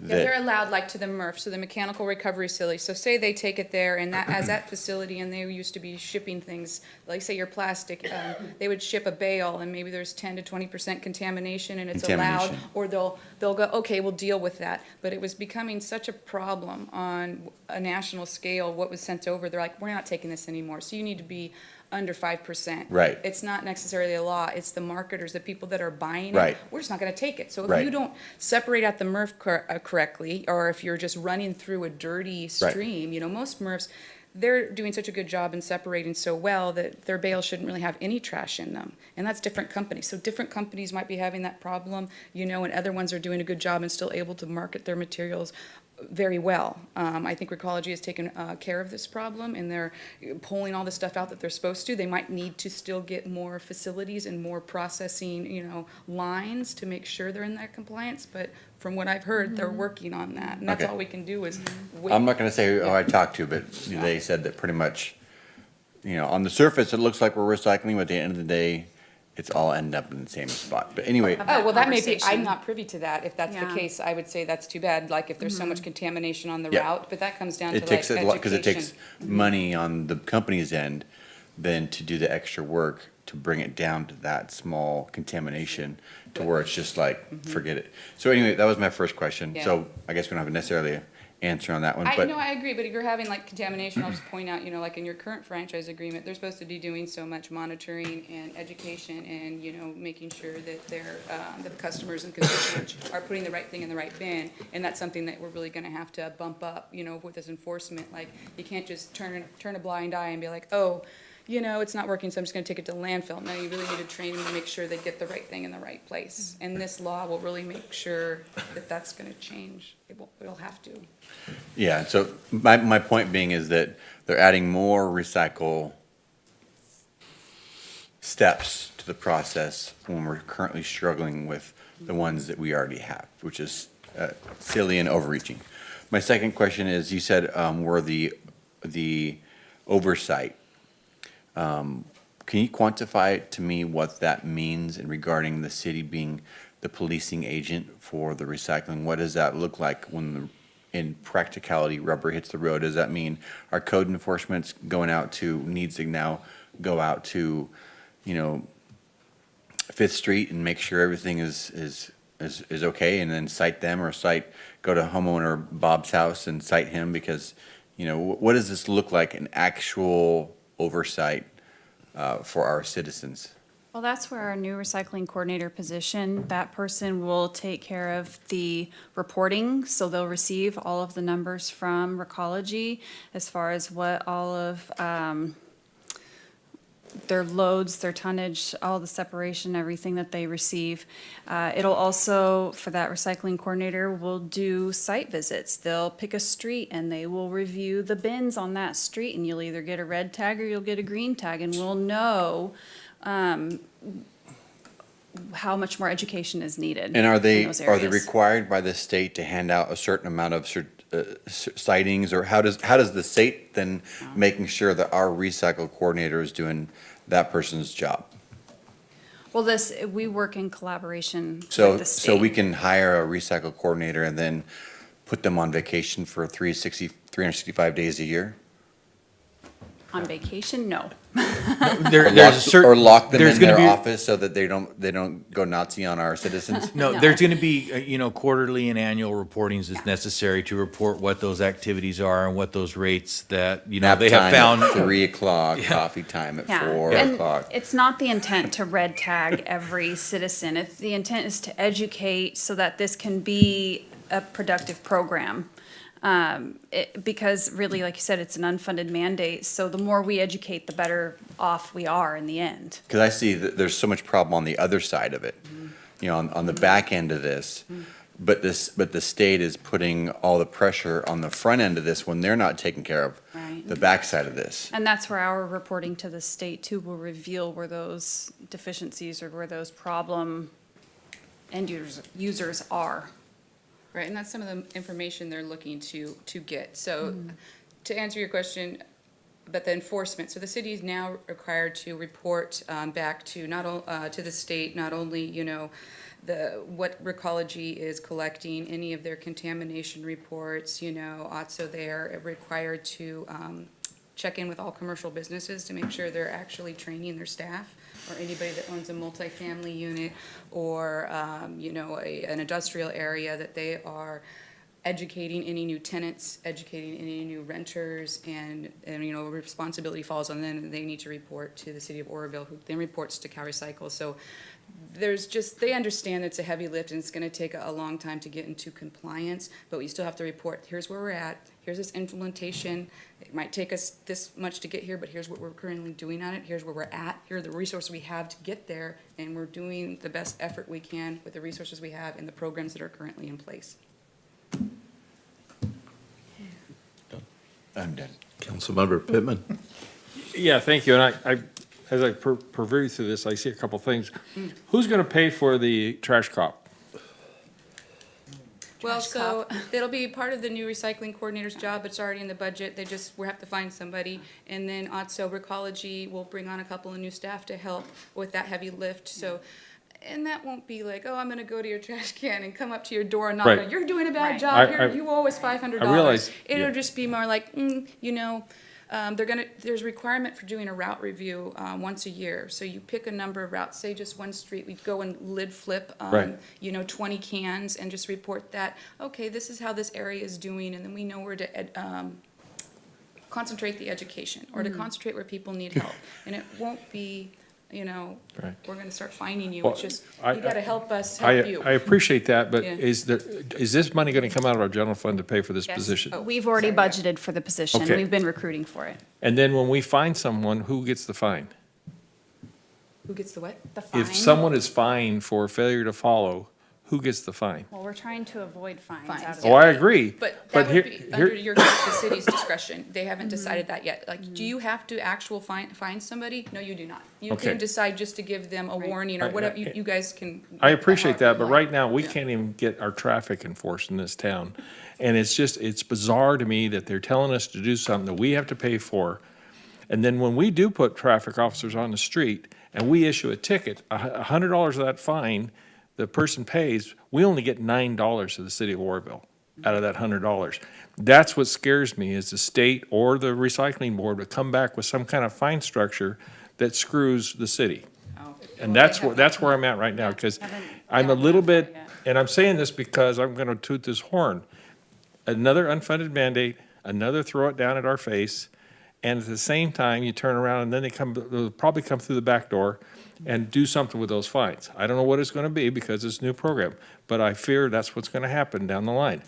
Speaker 15: Yeah, they're allowed like to the MRF, so the mechanical recovery facility. So say they take it there and that, as that facility, and they used to be shipping things, like say your plastic, they would ship a bale and maybe there's 10 to 20% contamination and it's allowed, or they'll go, okay, we'll deal with that. But it was becoming such a problem on a national scale, what was sent over, they're like, we're not taking this anymore. So you need to be under 5%.
Speaker 17: Right.
Speaker 15: It's not necessarily a law, it's the marketers, the people that are buying
Speaker 17: Right.
Speaker 15: it. We're just not gonna take it. So if
Speaker 17: Right.
Speaker 15: you don't separate out the MRF correctly, or if you're just running through a dirty stream, most MRFs, they're doing such a good job in separating so well that their bales shouldn't really have any trash in them. And that's different companies. So different companies might be having that problem, and other ones are doing a good job and still able to market their materials very well. I think Recology has taken care of this problem, and they're pulling all the stuff out that they're supposed to. They might need to still get more facilities and more processing, lines to make sure they're in that compliance, but from what I've heard, they're working on that, and that's
Speaker 17: Okay.
Speaker 15: all we can do is wait.
Speaker 17: I'm not going to say who I talked to, but they said that pretty much, on the surface, it looks like we're recycling, but at the end of the day, it's all ended up in the same spot. But anyway,
Speaker 15: Oh, well, that may be, I'm
Speaker 12: conversation.
Speaker 15: not privy to that. If that's the
Speaker 12: Yeah.
Speaker 15: case, I would say that's too bad, like if there's so much contamination on the
Speaker 17: Yeah.
Speaker 15: route, but that comes down to
Speaker 17: it
Speaker 15: like
Speaker 17: takes a
Speaker 15: education.
Speaker 17: lot, because it takes money on the company's end then to do the extra work to bring it down to that small contamination to where it's just like, forget it. So anyway, that was my first question.
Speaker 15: Yeah.
Speaker 17: So I guess we don't have necessarily an answer on that one,
Speaker 15: I
Speaker 17: but.
Speaker 15: agree, but if you're having like contamination, I'll just point out, like in your current franchise agreement, they're supposed to be doing so much monitoring and education and, making sure that that the customers and constituents are putting the right thing in the right bin. And that's something that we're really gonna have to bump up, with this enforcement. Like, you can't just turn a blind eye and be like, oh, it's not working, so I'm just gonna take it to landfill. No, you really need to train them to make sure they get the right thing in the right place. And this law will really make sure that that's gonna change. It'll have to.
Speaker 17: Yeah, so my point being is that they're adding more recycle steps to the process when we're currently struggling with the ones that we already have, which is silly and overreaching. My second question is, you said were the oversight. Can you quantify to me what that means in regarding the city being the policing agent for the recycling? What does that look like when in practicality rubber hits the road? Does that mean our code enforcement's going out to, needs to now go out to, Fifth Street and make sure everything is okay, and then cite them, or go to homeowner Bob's house and cite him? Because, what does this look like in actual oversight for our citizens?
Speaker 12: Well, that's where our new recycling coordinator position, that person will take care of the reporting. So they'll receive all of the numbers from Recology as far as what all of their loads, their tonnage, all the separation, everything that they receive. It'll also, for that recycling coordinator, will do site visits. They'll pick a street and they will review the bins on that street, and you'll either get a red tag or you'll get a green tag, and we'll know how much more education is needed.
Speaker 17: And are they
Speaker 12: in those
Speaker 17: are they
Speaker 12: areas.
Speaker 17: required by the state to hand out a certain amount of sightings, or how does the state then making sure that our recycle coordinator is doing that person's job?
Speaker 12: Well, we work in collaboration with
Speaker 17: So
Speaker 12: the state.
Speaker 17: so we can hire a recycle coordinator and then put them on vacation for 365 days a year?
Speaker 12: On vacation, no.
Speaker 17: Or lock them
Speaker 5: there's
Speaker 17: in
Speaker 5: gonna
Speaker 17: their
Speaker 5: be-
Speaker 17: office so that they don't go Nazi on our citizens?
Speaker 5: No,
Speaker 12: No.
Speaker 5: there's going to be, quarterly and annual reportings is necessary to report what those activities are and what those rates that,
Speaker 17: Nap
Speaker 5: they have
Speaker 17: time
Speaker 5: found.
Speaker 17: at 3 o'clock, coffee time at
Speaker 12: Yeah.
Speaker 17: 4
Speaker 12: And
Speaker 17: o'clock.
Speaker 12: it's not the intent to red tag every citizen. The intent is to educate so that this can be a productive program. Because really, like you said, it's an unfunded mandate. So the more we educate, the better off we are in the end.
Speaker 17: Because I see that there's so much problem on the other side of it, you know, on the back end of this. But the state is putting all the pressure on the front end of this when they're not taking care of
Speaker 12: Right.
Speaker 17: the backside of this.
Speaker 12: And that's where our reporting to the state too will reveal where those deficiencies or where those problem end users are.
Speaker 15: Right, and that's some of the information they're looking to get. So to answer your question, but the enforcement, so the city is now required to report back to to the state, not only, you know, what Recology is collecting, any of their contamination reports, you know, also they're required to check in with all commercial businesses to make sure they're actually training their staff, or anybody that owns a multifamily unit, or, you know, an industrial area, that they are educating any new tenants, educating any new renters, and you know, responsibility falls on them, and they need to report to the city of Oroville, who then reports to CalRecycle. So there's just, they understand it's a heavy lift and it's gonna take a long time to get into compliance, but we still have to report, here's where we're at, here's this implementation, it might take us this much to get here, but here's what we're currently doing on it, here's where we're at, here are the resources we have to get there, and we're doing the best effort we can with the resources we have and the programs that are currently in place.
Speaker 17: I'm done.
Speaker 1: Councilmember Pittman.
Speaker 16: Yeah, thank you. And I as I pervade through this, I see a couple things. Who's going to pay for the trash cop?
Speaker 15: Well, so it'll be part of the new recycling coordinator's job. It's already in the budget. We have to find somebody. And then also Recology will bring on a couple of new staff to help with that heavy lift. So, and that won't be like, oh, I'm gonna go to your trash can and come up to your door and knock on, you're doing a bad job, here, you owe us $500.
Speaker 16: I realize,
Speaker 15: It'll just be more like, you know, there's a requirement for doing a route review once a year. So you pick a number of routes, say just one street, we'd go and lid flip, you know, 20 cans and just report that, okay, this is how this area is doing, and then we know where to concentrate the education, or to concentrate where people need help. And it won't be, you know, we're gonna start finding you, it's just, you gotta help us help you.
Speaker 16: I appreciate that, but
Speaker 15: Yeah.
Speaker 16: is this money going to come out of our general fund to pay for this
Speaker 15: Yes.
Speaker 16: position?
Speaker 15: Oh.
Speaker 12: We've already budgeted for the position.
Speaker 16: Okay.
Speaker 12: We've been recruiting for it.
Speaker 16: And then when we find someone, who gets the fine?
Speaker 15: Who gets the what?
Speaker 12: The fine.
Speaker 16: If someone is fined for failure to follow, who gets the fine?
Speaker 12: Well, we're trying to avoid fines.
Speaker 15: Fines,
Speaker 12: out of
Speaker 16: Oh,
Speaker 12: it.
Speaker 16: I agree.
Speaker 15: But that would be under the city's discretion. They haven't
Speaker 12: Mm-hmm.
Speaker 15: decided that yet. Like, do you have to find somebody? No, you do not. You
Speaker 16: Okay.
Speaker 15: can decide just to give them a warning or whatever, you guys can.
Speaker 16: I appreciate that, but
Speaker 15: however you
Speaker 16: right now, we can't even get our traffic enforced in this town. And it's bizarre to me that they're telling us to do something that we have to pay for. And then when we do put traffic officers on the street and we issue a ticket, $100 of that fine, the person pays, we only get $9 to the city of Oroville out of that $100. That's what scares me, is the state or the recycling board would come back with some kind of fine structure that screws the city. And that's where I'm at right now, because I'm a little bit, and I'm saying this because I'm gonna toot this horn. Another unfunded mandate, another throw it down at our face, and at the same time, you turn around and then they'll probably come through the back door and do something with those fines. I don't know what it's gonna be because it's a new program, but I fear that's what's gonna happen down the line.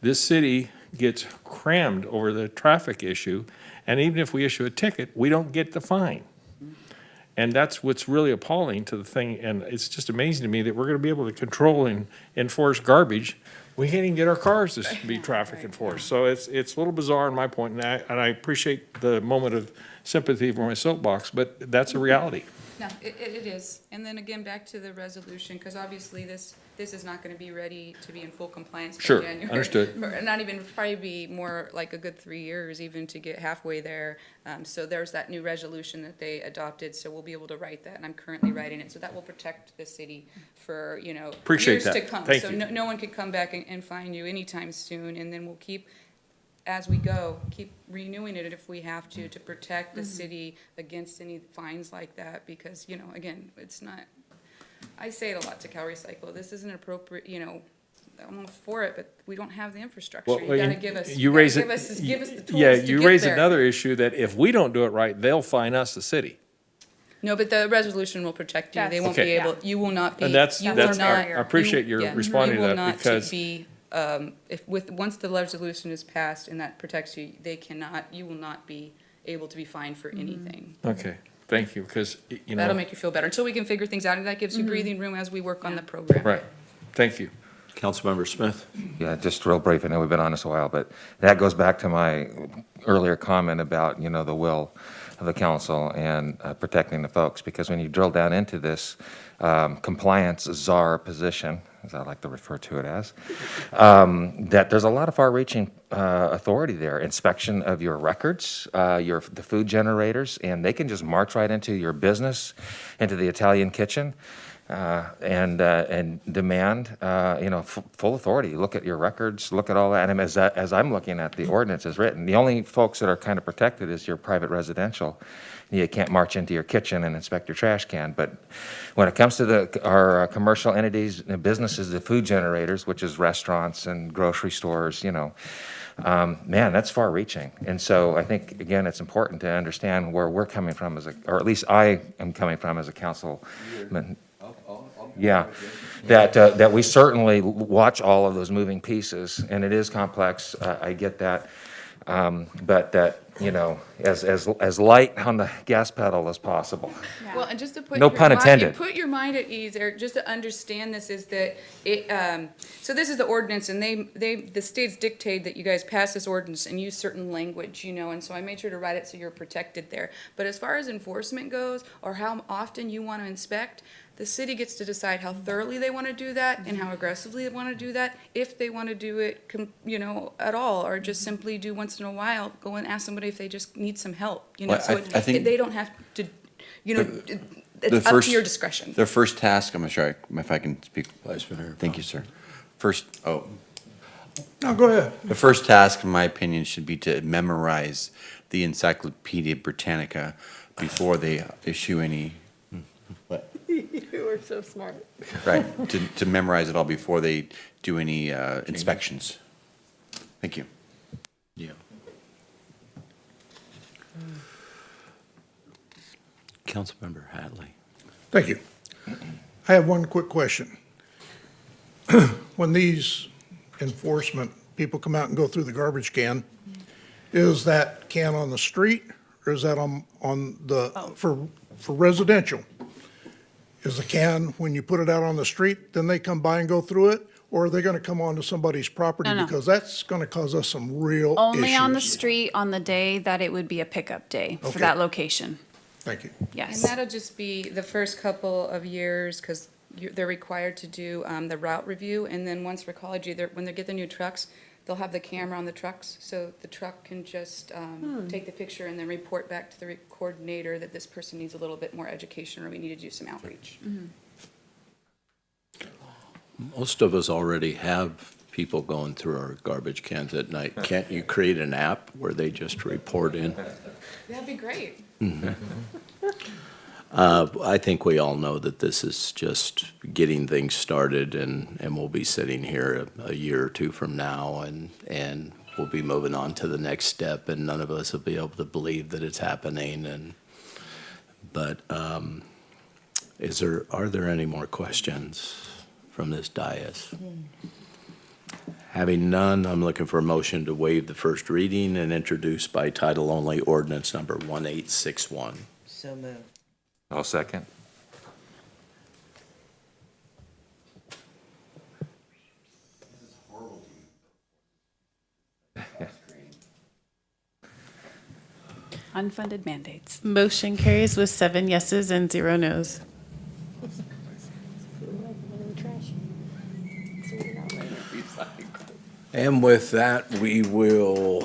Speaker 16: This city gets crammed over the traffic issue, and even if we issue a ticket, we don't get the fine. And that's what's really appalling to the thing, and it's just amazing to me that we're gonna be able to control and enforce garbage. We can't even get our cars to be traffic enforced. So it's a little bizarre in my point, and I appreciate the moment of sympathy for my soapbox, but that's a reality.
Speaker 15: No, it is. And then again, back to the resolution, because obviously this is not gonna be ready to be in full compliance by
Speaker 16: Sure,
Speaker 15: January.
Speaker 16: understood.
Speaker 15: Not even, probably be more like a good 3 years even to get halfway there. So there's that new resolution that they adopted, so we'll be able to write that, and I'm currently writing it. So that will protect the city for, you know,
Speaker 16: Appreciate
Speaker 15: years
Speaker 16: that.
Speaker 15: to come.
Speaker 16: Thank
Speaker 15: So
Speaker 16: you.
Speaker 15: no one can come back and find you anytime soon, and then we'll keep, as we go, keep renewing it if we have to protect the city against any fines like that, because, you know, again, it's not, I say it a lot to CalRecycle, this isn't appropriate, you know, I'm all for it, but we don't have the infrastructure.
Speaker 16: Well,
Speaker 15: You gotta give us,
Speaker 16: you
Speaker 15: you gotta
Speaker 16: raise
Speaker 15: give
Speaker 16: it-
Speaker 15: us the tools to
Speaker 16: Yeah,
Speaker 15: get
Speaker 16: you raise
Speaker 15: there.
Speaker 16: another issue that if we don't do it right, they'll fine us, the city.
Speaker 15: No, but the resolution will protect you. They won't be
Speaker 16: Okay.
Speaker 15: able, you will not be,
Speaker 16: And that's,
Speaker 15: you will not.
Speaker 16: I appreciate your responding to
Speaker 15: You will
Speaker 16: that
Speaker 15: not
Speaker 16: because
Speaker 15: be once the resolution is passed and that protects you, you will not be able to be fined for anything.
Speaker 16: Okay, thank you, because, you know.
Speaker 15: That'll make you feel better, until we can figure things out, and that gives you breathing room as we work on the program.
Speaker 16: Right, thank you.
Speaker 1: Councilmember Smith?
Speaker 3: Yeah, just real brief, I know we've been on this a while, but that goes back to my earlier comment about, you know, the will of the council and protecting the folks, because when you drill down into this compliance czar position, as I like to refer to it as, that there's a lot of far-reaching authority there. Inspection of your records, the food generators, and they can just march right into your business, into the Italian kitchen, and demand, you know, full authority. Look at your records, look at all that. And as I'm looking at the ordinance as written, the only folks that are kind of protected is your private residential. You can't march into your kitchen and inspect your trash can. But when it comes to our commercial entities and businesses, the food generators, which is restaurants and grocery stores, you know, man, that's far-reaching. And so I think, again, it's important to understand where we're coming from or at least I am coming from as a councilman. Yeah, that we certainly watch all of those moving pieces, and it is complex. I get that, but that, you know, as light on the gas pedal as possible.
Speaker 15: Well, and just to put
Speaker 3: No pun intended.
Speaker 15: put your mind at ease, Eric, just to understand this is that so this is the ordinance, and the states dictate that you guys pass this ordinance and use certain language, you know, and so I made sure to write it so you're protected there. But as far as enforcement goes, or how often you want to inspect, the city gets to decide how thoroughly they want to do that and how aggressively they want to do that. If they want to do it, you know, at all, or just simply do once in a while, go and ask somebody if they just need some help, you know.
Speaker 17: Well,
Speaker 15: So
Speaker 17: I think
Speaker 15: they don't have to, you know, it's up to your discretion.
Speaker 17: The first task, I'm sorry, if I can speak.
Speaker 1: Vice Mayor.
Speaker 17: Thank you, sir.
Speaker 18: No, go ahead.
Speaker 17: The first task, in my opinion, should be to memorize the Encyclopedia Britannica before they issue any. What?
Speaker 13: You are so smart.
Speaker 17: Right, to memorize it all before they do any inspections. Thank you.
Speaker 1: Yeah. Councilmember Hatley.
Speaker 18: Thank you. I have one quick question. When these enforcement people come out and go through the garbage can, is that can on the street, or is that on for residential? Is the can, when you put it out on the street, then they come by and go through it? Or are they going to come onto somebody's property?
Speaker 12: No, no.
Speaker 18: Because that's going to cause us some real issues.
Speaker 12: Only on the street on the day that it would be a pickup day for
Speaker 18: Okay.
Speaker 12: that location.
Speaker 18: Thank you.
Speaker 12: Yes.
Speaker 15: And that'll just be the first couple of years, because they're required to do the route review, and then once for college, when they get the new trucks, they'll have the camera on the trucks, so the truck can just take the picture and then report back to the coordinator that this person needs a little bit more education, or we need to do some outreach.
Speaker 1: Most of us already have people going through our garbage cans at night. Can't you create an app where they just report in?
Speaker 15: That'd be great.
Speaker 1: I think we all know that this is just getting things started, and we'll be sitting here a year or two from now, and we'll be moving on to the next step, and none of us will be able to believe that it's happening. But are there any more questions from this dais? Having none, I'm looking for a motion to waive the first reading and introduce by title only ordinance number 1861.
Speaker 4: So moved.
Speaker 3: I'll second.
Speaker 12: Unfunded mandates.
Speaker 6: Motion carries with 7 yeses and 0 nos.
Speaker 1: And with that, we will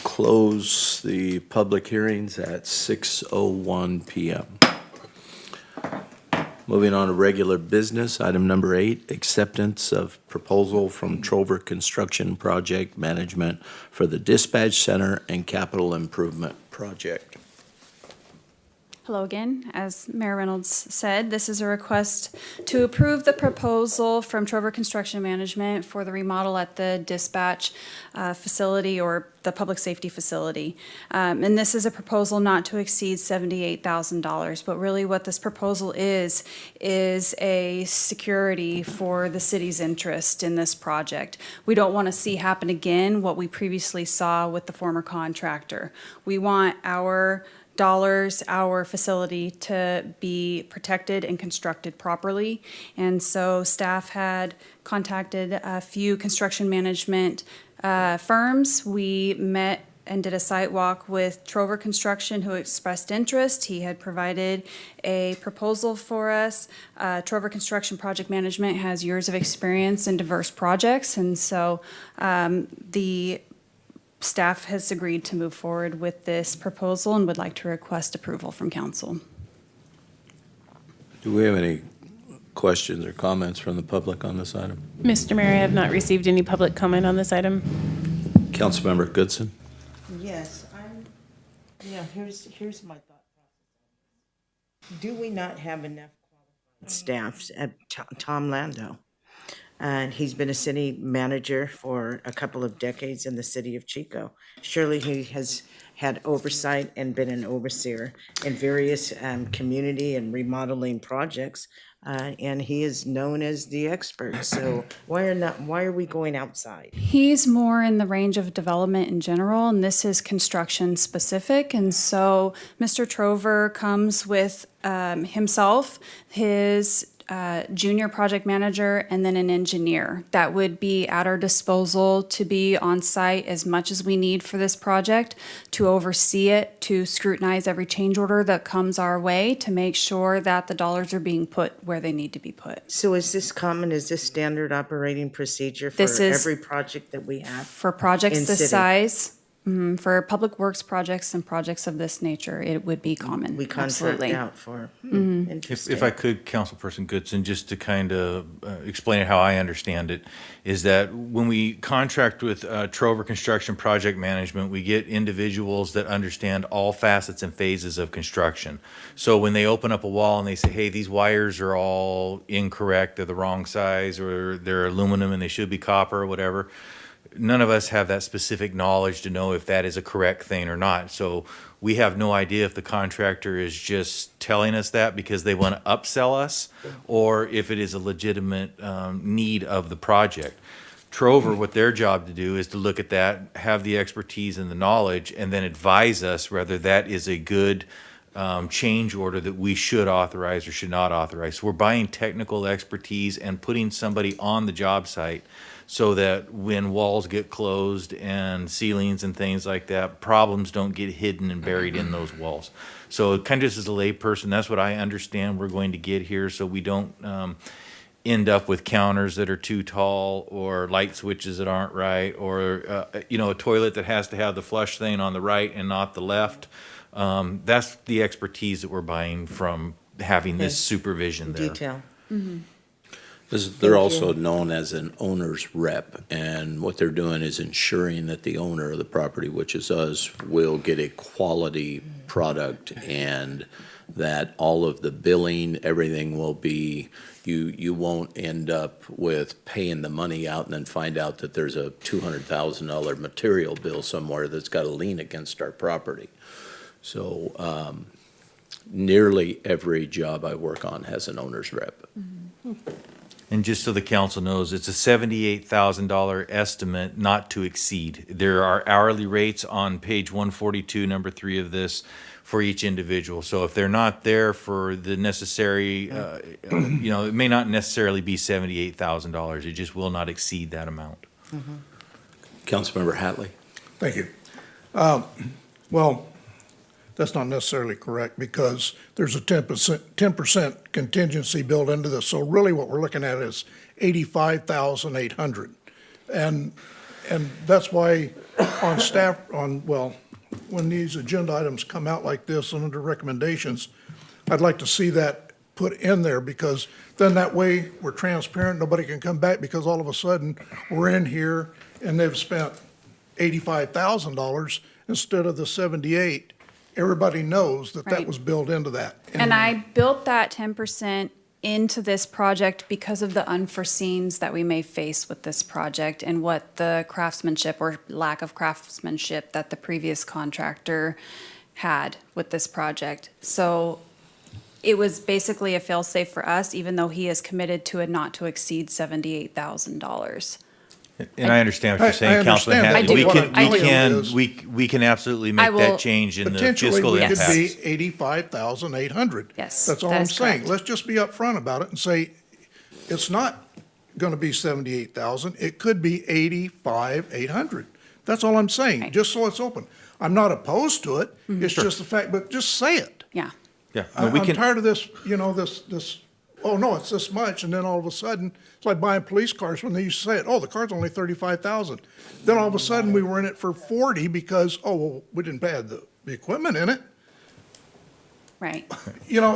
Speaker 1: close the public hearings at 6:01 PM. Moving on to regular business, item number 8, acceptance of proposal from Trover Construction Project Management for the Dispatch Center and Capital Improvement Project.
Speaker 12: Hello again. As Mayor Reynolds said, this is a request to approve the proposal from Trover Construction Management for the remodel at the dispatch facility or the public safety facility. And this is a proposal not to exceed $78,000. But really what this proposal is a security for the city's interest in this project. We don't want to see happen again what we previously saw with the former contractor. We want our dollars, our facility to be protected and constructed properly. And so staff had contacted a few construction management firms. We met and did a site walk with Trover Construction, who expressed interest. He had provided a proposal for us. Trover Construction Project Management has years of experience in diverse projects, and so the staff has agreed to move forward with this proposal and would like to request approval from council.
Speaker 1: Do we have any questions or comments from the public on this item?
Speaker 6: Mr. Mayor, I have not received any public comment on this item.
Speaker 1: Councilmember Goodson?
Speaker 4: Yes, here's my thought process. Do we not have enough qualified staffs at Tom Lando? And he's been a city manager for a couple of decades in the city of Chico. Surely he has had oversight and been an overseer in various community and remodeling projects. And he is known as the expert. So why are we going outside?
Speaker 12: He's more in the range of development in general, and this is construction specific. And so Mr. Trover comes with himself, his junior project manager, and then an engineer that would be at our disposal to be on site as much as we need for this project, to oversee it, to scrutinize every change order that comes our way, to make sure that the dollars are being put where they need to be put.
Speaker 4: So is this standard operating procedure for every project that we have?
Speaker 12: For projects
Speaker 4: in
Speaker 12: this
Speaker 4: city?
Speaker 12: size, for public works projects and projects of this nature, it would be common.
Speaker 4: We contract
Speaker 12: Absolutely.
Speaker 4: out for.
Speaker 5: If I could, Councilperson Goodson, just to kind of explain it how I understand it, is that when we contract with Trover Construction Project Management, we get individuals that understand all facets and phases of construction. So when they open up a wall and they say, hey, these wires are all incorrect, they're the wrong size, or they're aluminum and they should be copper or whatever, none of us have that specific knowledge to know if that is a correct thing or not. So we have no idea if the contractor is just telling us that because they want to upsell us, or if it is a legitimate need of the project. Trover, what their job to do is to look at that, have the expertise and the knowledge, and then advise us whether that is a good change order that we should authorize or should not authorize. So we're buying technical expertise and putting somebody on the job site so that when walls get closed and ceilings and things like that, problems don't get hidden and buried in those walls. So kind of just as a layperson, that's what I understand we're going to get here, so we don't end up with counters that are too tall, or light switches that aren't right, or a toilet that has to have the flush thing on the right and not the left. That's the expertise that we're buying from having this supervision there.
Speaker 4: Detail.
Speaker 1: They're also known as an owner's rep, and what they're doing is ensuring that the owner of the property, which is us, will get a quality product, and that all of the billing, everything will be, you won't end up with paying the money out and then find out that there's a $200,000 material bill somewhere that's got a lien against our property. So nearly every job I work on has an owner's rep.
Speaker 5: And just so the council knows, it's a $78,000 estimate not to exceed. There are hourly rates on page 142, number 3 of this, for each individual. So if they're not there for the necessary, it may not necessarily be $78,000. It just will not exceed that amount.
Speaker 1: Councilmember Hatley?
Speaker 18: Thank you. Well, that's not necessarily correct, because there's a 10% contingency built into this. So really what we're looking at is $85,800. And that's why on staff, when these agenda items come out like this and under recommendations, I'd like to see that put in there, because then that way we're transparent. Nobody can come back because all of a sudden we're in here and they've spent $85,000 instead of the 78. everybody knows that that
Speaker 12: Right.
Speaker 18: was built into that.
Speaker 12: And I built that 10% into this project because of the unforeseens that we may face with this project and what the craftsmanship or lack of craftsmanship that the previous contractor had with this project. So it was basically a fail-safe for us, even though he is committed to a not to exceed $78,000.
Speaker 5: And I understand what you're saying,
Speaker 18: I
Speaker 5: Councilman
Speaker 18: understand
Speaker 5: Hatley.
Speaker 18: that, but what I'm telling you is
Speaker 5: We can absolutely
Speaker 12: I
Speaker 5: make
Speaker 12: will-
Speaker 5: that change in the
Speaker 18: Potentially,
Speaker 5: fiscal
Speaker 18: we could
Speaker 5: impacts.
Speaker 18: be 85,800.
Speaker 12: Yes,
Speaker 18: That's all
Speaker 12: that
Speaker 18: I'm
Speaker 12: is
Speaker 18: saying.
Speaker 12: correct.
Speaker 18: Let's just be upfront about it and say, it's not gonna be 78,000, it could be 85,800. That's all I'm saying,
Speaker 12: Right.
Speaker 18: just so it's open. I'm not opposed to it, it's just the fact, but just say it.
Speaker 12: Yeah.
Speaker 5: Yeah, no, we
Speaker 18: I'm
Speaker 5: can,
Speaker 18: tired of this, this, oh, no, it's this much, and then all of a sudden, it's like buying police cars when they used to say it, oh, the car's only 35,000. Then all of a sudden, we were in it for 40 because, oh, well, we didn't add the equipment in it.
Speaker 12: Right.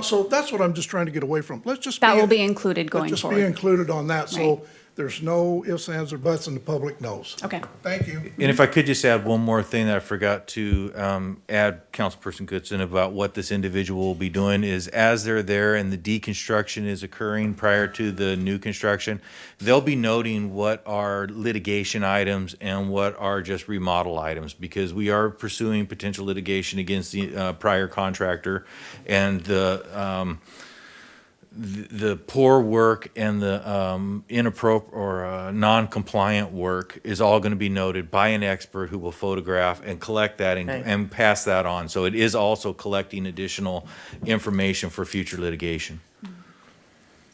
Speaker 18: So that's what I'm just trying to get away from. Let's just
Speaker 12: That will be included going
Speaker 18: Let's just be
Speaker 12: forward.
Speaker 18: included on that, so
Speaker 12: Right.
Speaker 18: there's no ifs, ands, or buts, and the public knows.
Speaker 12: Okay.
Speaker 18: Thank you.
Speaker 5: and if I could just add one more thing that I forgot to add, Councilperson Goodson, about what this individual will be doing is as they're there and the deconstruction is occurring prior to the new construction, they'll be noting what are litigation items and what are just remodel items, because we are pursuing potential litigation against the prior contractor, and the poor work and the inappropriate or non-compliant work is all going to be noted by an expert who will photograph and collect that
Speaker 4: Right.
Speaker 5: and pass that on. So it is also collecting additional information for future litigation.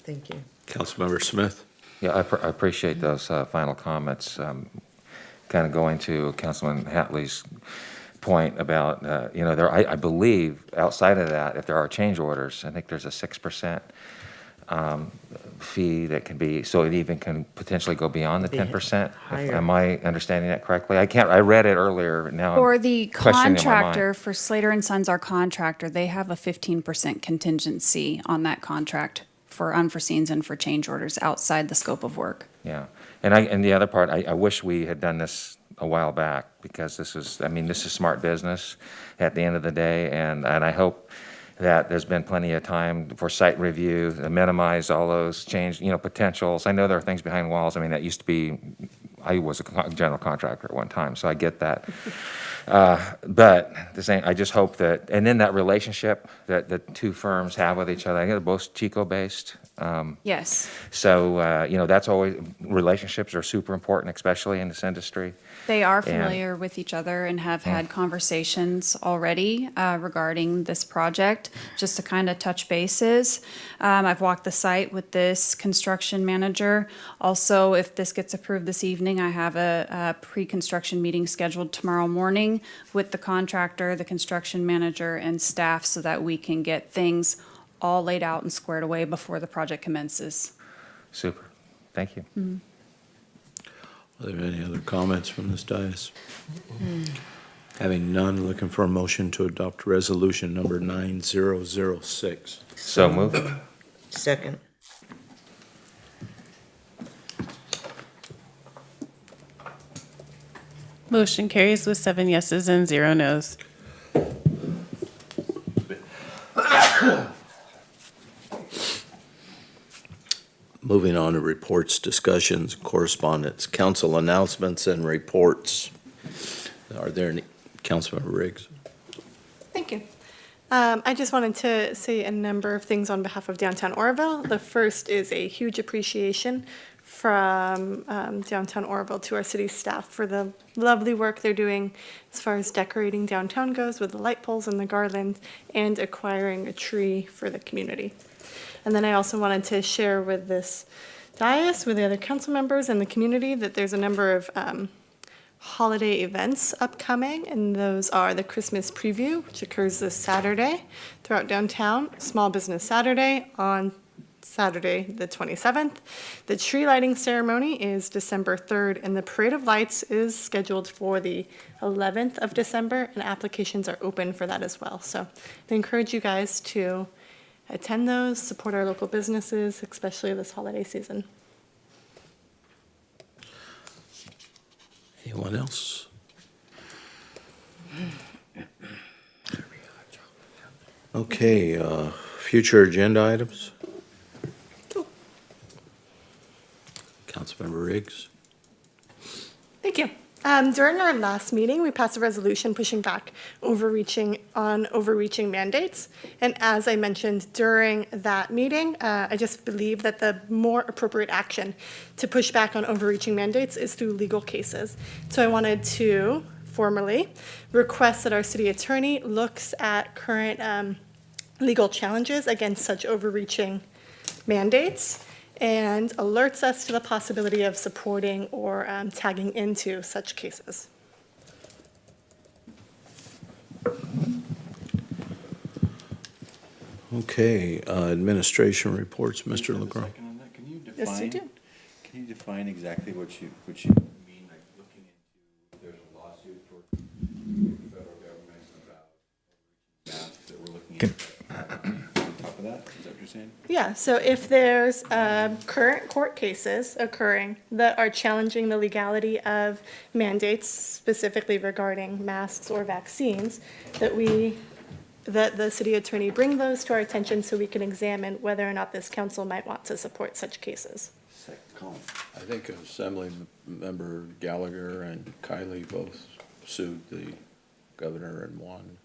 Speaker 4: Thank you.
Speaker 1: Councilmember Smith?
Speaker 3: Yeah, I appreciate those final comments. Kind of going to Councilman Hatley's point about, I believe outside of that, if there are change orders, I think there's a 6% fee that can be, so it even can potentially go beyond the
Speaker 4: Be
Speaker 3: 10%.
Speaker 4: higher.
Speaker 3: Am I understanding that correctly? I read it earlier, now
Speaker 12: For
Speaker 3: I'm
Speaker 12: the
Speaker 3: questioning it in my mind.
Speaker 12: contractor, for Slater and Sons, our contractor, they have a 15% contingency on that contract for unforeseens and for change orders outside the scope of work.
Speaker 3: Yeah, and the other part, I wish we had done this a while back, because this is smart business at the end of the day, and I hope that there's been plenty of time for site review to minimize all those change, potentials. I know there are things behind walls, that used to be, I was a general contractor at one time, so I get that. But the same, I just hope that, and then that relationship that the two firms have with each other, I think they're both Chico-based.
Speaker 12: Yes.
Speaker 3: So, that's always, relationships are super important, especially in this industry.
Speaker 12: They are
Speaker 3: And-
Speaker 12: familiar with each other and have had conversations already regarding this project, just to kind of touch bases. I've walked the site with this construction manager. Also, if this gets approved this evening, I have a pre-construction meeting scheduled tomorrow morning with the contractor, the construction manager, and staff, so that we can get things all laid out and squared away before the project commences.
Speaker 3: Super, thank you.
Speaker 1: Are there any other comments from this dais? Having none, looking for a motion to adopt resolution number 9006.
Speaker 3: So moved.
Speaker 4: Second.
Speaker 6: Motion carries with 7 yeses and 0 nos.
Speaker 1: Moving on to reports, discussions, correspondence, council announcements, and reports. Are there any, Councilmember Riggs?
Speaker 13: Thank you. I just wanted to say a number of things on behalf of downtown Oroville. The first is a huge appreciation from downtown Oroville to our city staff for the lovely work they're doing as far as decorating downtown goes with the light poles and the garland, and acquiring a tree for the community. And then I also wanted to share with this dais, with the other council members and the community, that there's a number of holiday events upcoming, and those are the Christmas preview, which occurs this Saturday throughout downtown, Small Business Saturday on Saturday the 27th. The tree lighting ceremony is December 3rd, and the Parade of Lights is scheduled for the 11th of December, and applications are open for that as well. So I encourage you guys to attend those, support our local businesses, especially this holiday season.
Speaker 1: Anyone else? Okay, future agenda items? Councilmember Riggs?
Speaker 13: Thank you. During our last meeting, we passed a resolution pushing back overreaching mandates. And as I mentioned during that meeting, I just believe that the more appropriate action to push back on overreaching mandates is through legal cases. So I wanted to formally request that our city attorney looks at current legal challenges against such overreaching mandates and alerts us to the possibility of supporting or tagging into such cases.
Speaker 1: Okay, administration reports, Mr. LeGrand.
Speaker 17: Can you define?
Speaker 13: Yes, you do.
Speaker 17: Can you define exactly what you mean, like looking into, there's a lawsuit for the federal government about masks that we're looking at? On top of that, is that what you're saying?
Speaker 13: Yeah, so if there's current court cases occurring that are challenging the legality of mandates, specifically regarding masks or vaccines, that the city attorney bring those to our attention so we can examine whether or not this council might want to support such cases.
Speaker 1: I think Assembly Member Gallagher and Kylie both sued the governor and won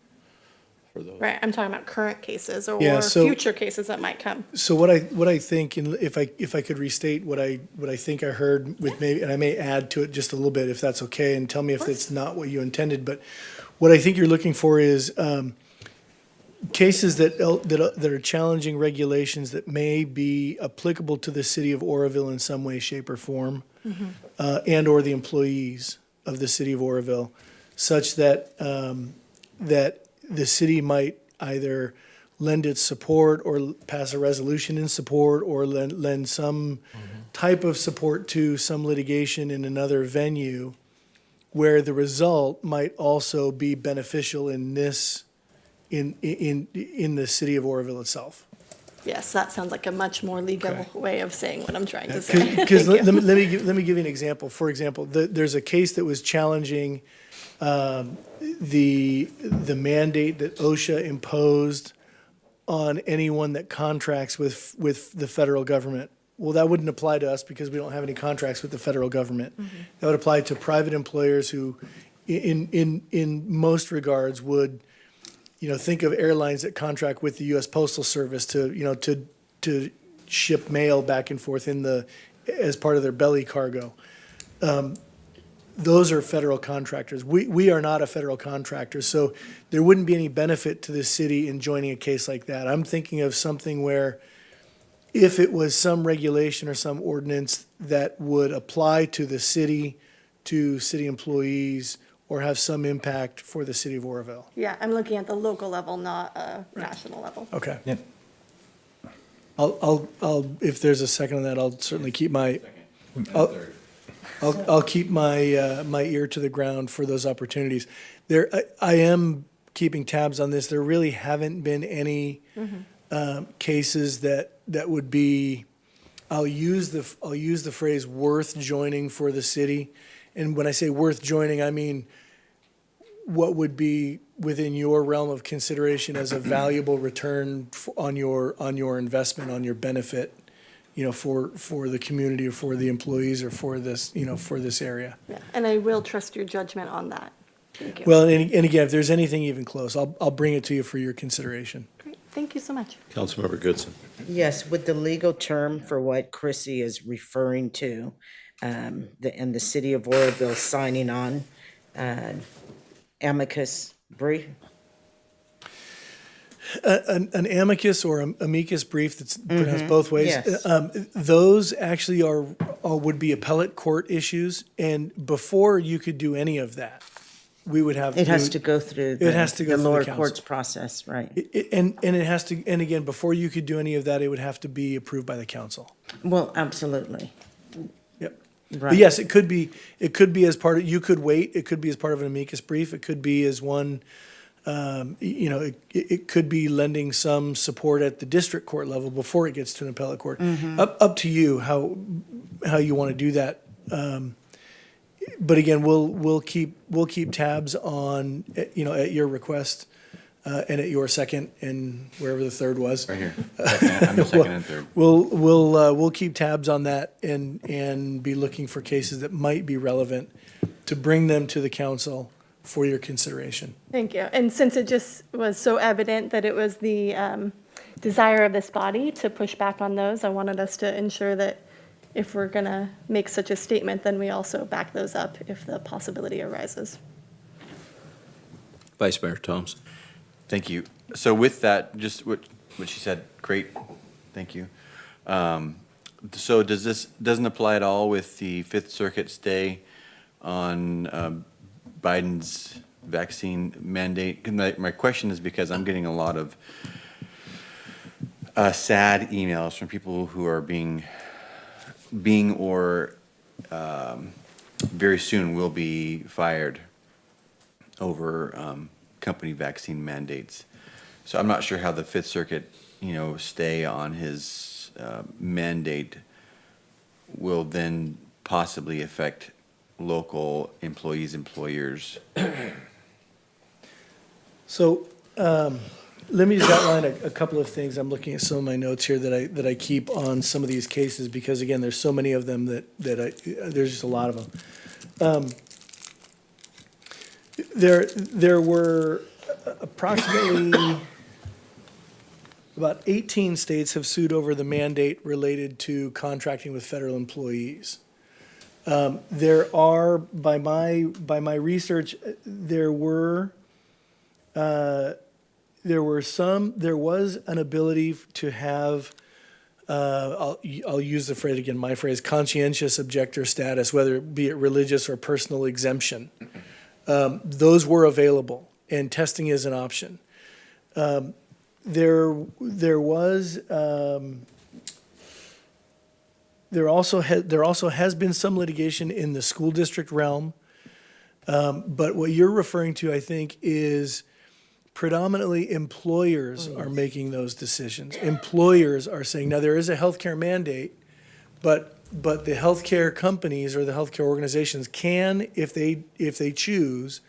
Speaker 1: for those.
Speaker 13: Right, I'm talking about current cases or
Speaker 2: Yeah, so-
Speaker 13: future cases that might come.
Speaker 2: So what I think, and if I could restate what I think I heard with maybe, and I may add to it just a little bit if that's okay, and tell me if it's not what you intended, but what I think you're looking for is cases that are challenging regulations that may be applicable to the city of Oroville in some way, shape, or form, and/or the employees of the city of Oroville, such that that the city might either lend its support or pass a resolution in support or lend some type of support to some litigation in another venue where the result might also be beneficial in this, in the city of Oroville itself.
Speaker 13: Yes, that sounds like a much more legal way of saying what I'm trying to say.
Speaker 2: Because
Speaker 13: Thank you.
Speaker 2: let me give you an example. For example, there's a case that was challenging the mandate that OSHA imposed on anyone that contracts with the federal government. Well, that wouldn't apply to us because we don't have any contracts with the federal government. That would apply to private employers who, in most regards, would, think of airlines that contract with the U.S. Postal Service to ship mail back and forth as part of their belly cargo. Those are federal contractors. We are not a federal contractor, so there wouldn't be any benefit to the city in joining a case like that. I'm thinking of something where if it was some regulation or some ordinance that would apply to the city, to city employees, or have some impact for the city of Oroville.
Speaker 13: Yeah, I'm looking at the local level, not a national level.
Speaker 2: Okay.
Speaker 5: Yep.
Speaker 2: I'll, if there's a second on that, I'll certainly keep I'll keep my, my ear to the ground for those opportunities. I am keeping tabs on this. There really haven't been any cases that would be, I'll use the phrase worth joining for the city. And when I say worth joining, I mean what would be within your realm of consideration as a valuable return on your investment, on your benefit, for the community or for the employees or for this, for this area.
Speaker 13: Yeah, and I will trust your judgment on that. Thank you.
Speaker 2: Well, and again, if there's anything even close, I'll bring it to you for your consideration.
Speaker 13: Great. Thank you so much.
Speaker 1: Councilmember Goodson.
Speaker 4: Yes, with the legal term for what Chrissy is referring to, and the city of Oroville signing on amicus brief.
Speaker 2: An amicus or amicus brief that's pronounced both ways.
Speaker 4: Yes.
Speaker 2: Those actually would be appellate court issues, and before you could do any of that, we would have.
Speaker 4: It has to go through the lower
Speaker 2: council.
Speaker 4: courts process, right?
Speaker 2: And it has to, and again, before you could do any of that, it would have to be approved by the council.
Speaker 4: Well, absolutely.
Speaker 2: Yep.
Speaker 4: Right.
Speaker 2: But yes, it could be as part of, you could wait, it could be as part of an amicus brief, it could be as one, it could be lending some support at the district court level before it gets to an appellate court. Up to you how you want to do that. But again, we'll keep tabs on, at your request, and at your second and wherever the third was.
Speaker 17: Right here. I'm the second and third.
Speaker 2: We'll keep tabs on that and be looking for cases that might be relevant to bring them to the council for your consideration.
Speaker 13: Thank you. And since it just was so evident that it was the desire of this body to push back on those, I wanted us to ensure that if we're going to make such a statement, then we also back those up if the possibility arises.
Speaker 1: Vice Mayor Thompson.
Speaker 17: Thank you. So with that, just what she said, great, thank you. So doesn't apply at all with the Fifth Circuit stay on Biden's vaccine mandate? 'Cause my question is because I'm getting a lot of sad emails from people who are being or very soon will be fired over company vaccine mandates. So I'm not sure how the Fifth Circuit, stay on his mandate will then possibly affect local employees, employers.
Speaker 2: So let me just outline a couple of things. I'm looking at some of my notes here that I keep on some of these cases because, again, there's so many of them that there's just a lot of them. There were approximately about 18 states have sued over the mandate related to contracting with federal employees. There are, by my research, there was an ability to have, I'll use the phrase again, my phrase, conscientious objector status, whether it be religious or personal exemption. Those were available, and testing is an option. There also has been some litigation in the school district realm, but what you're referring to, I think, is predominantly employers are making those decisions. Employers are saying, now there is a healthcare mandate, but the healthcare companies or the healthcare organizations can, if they choose,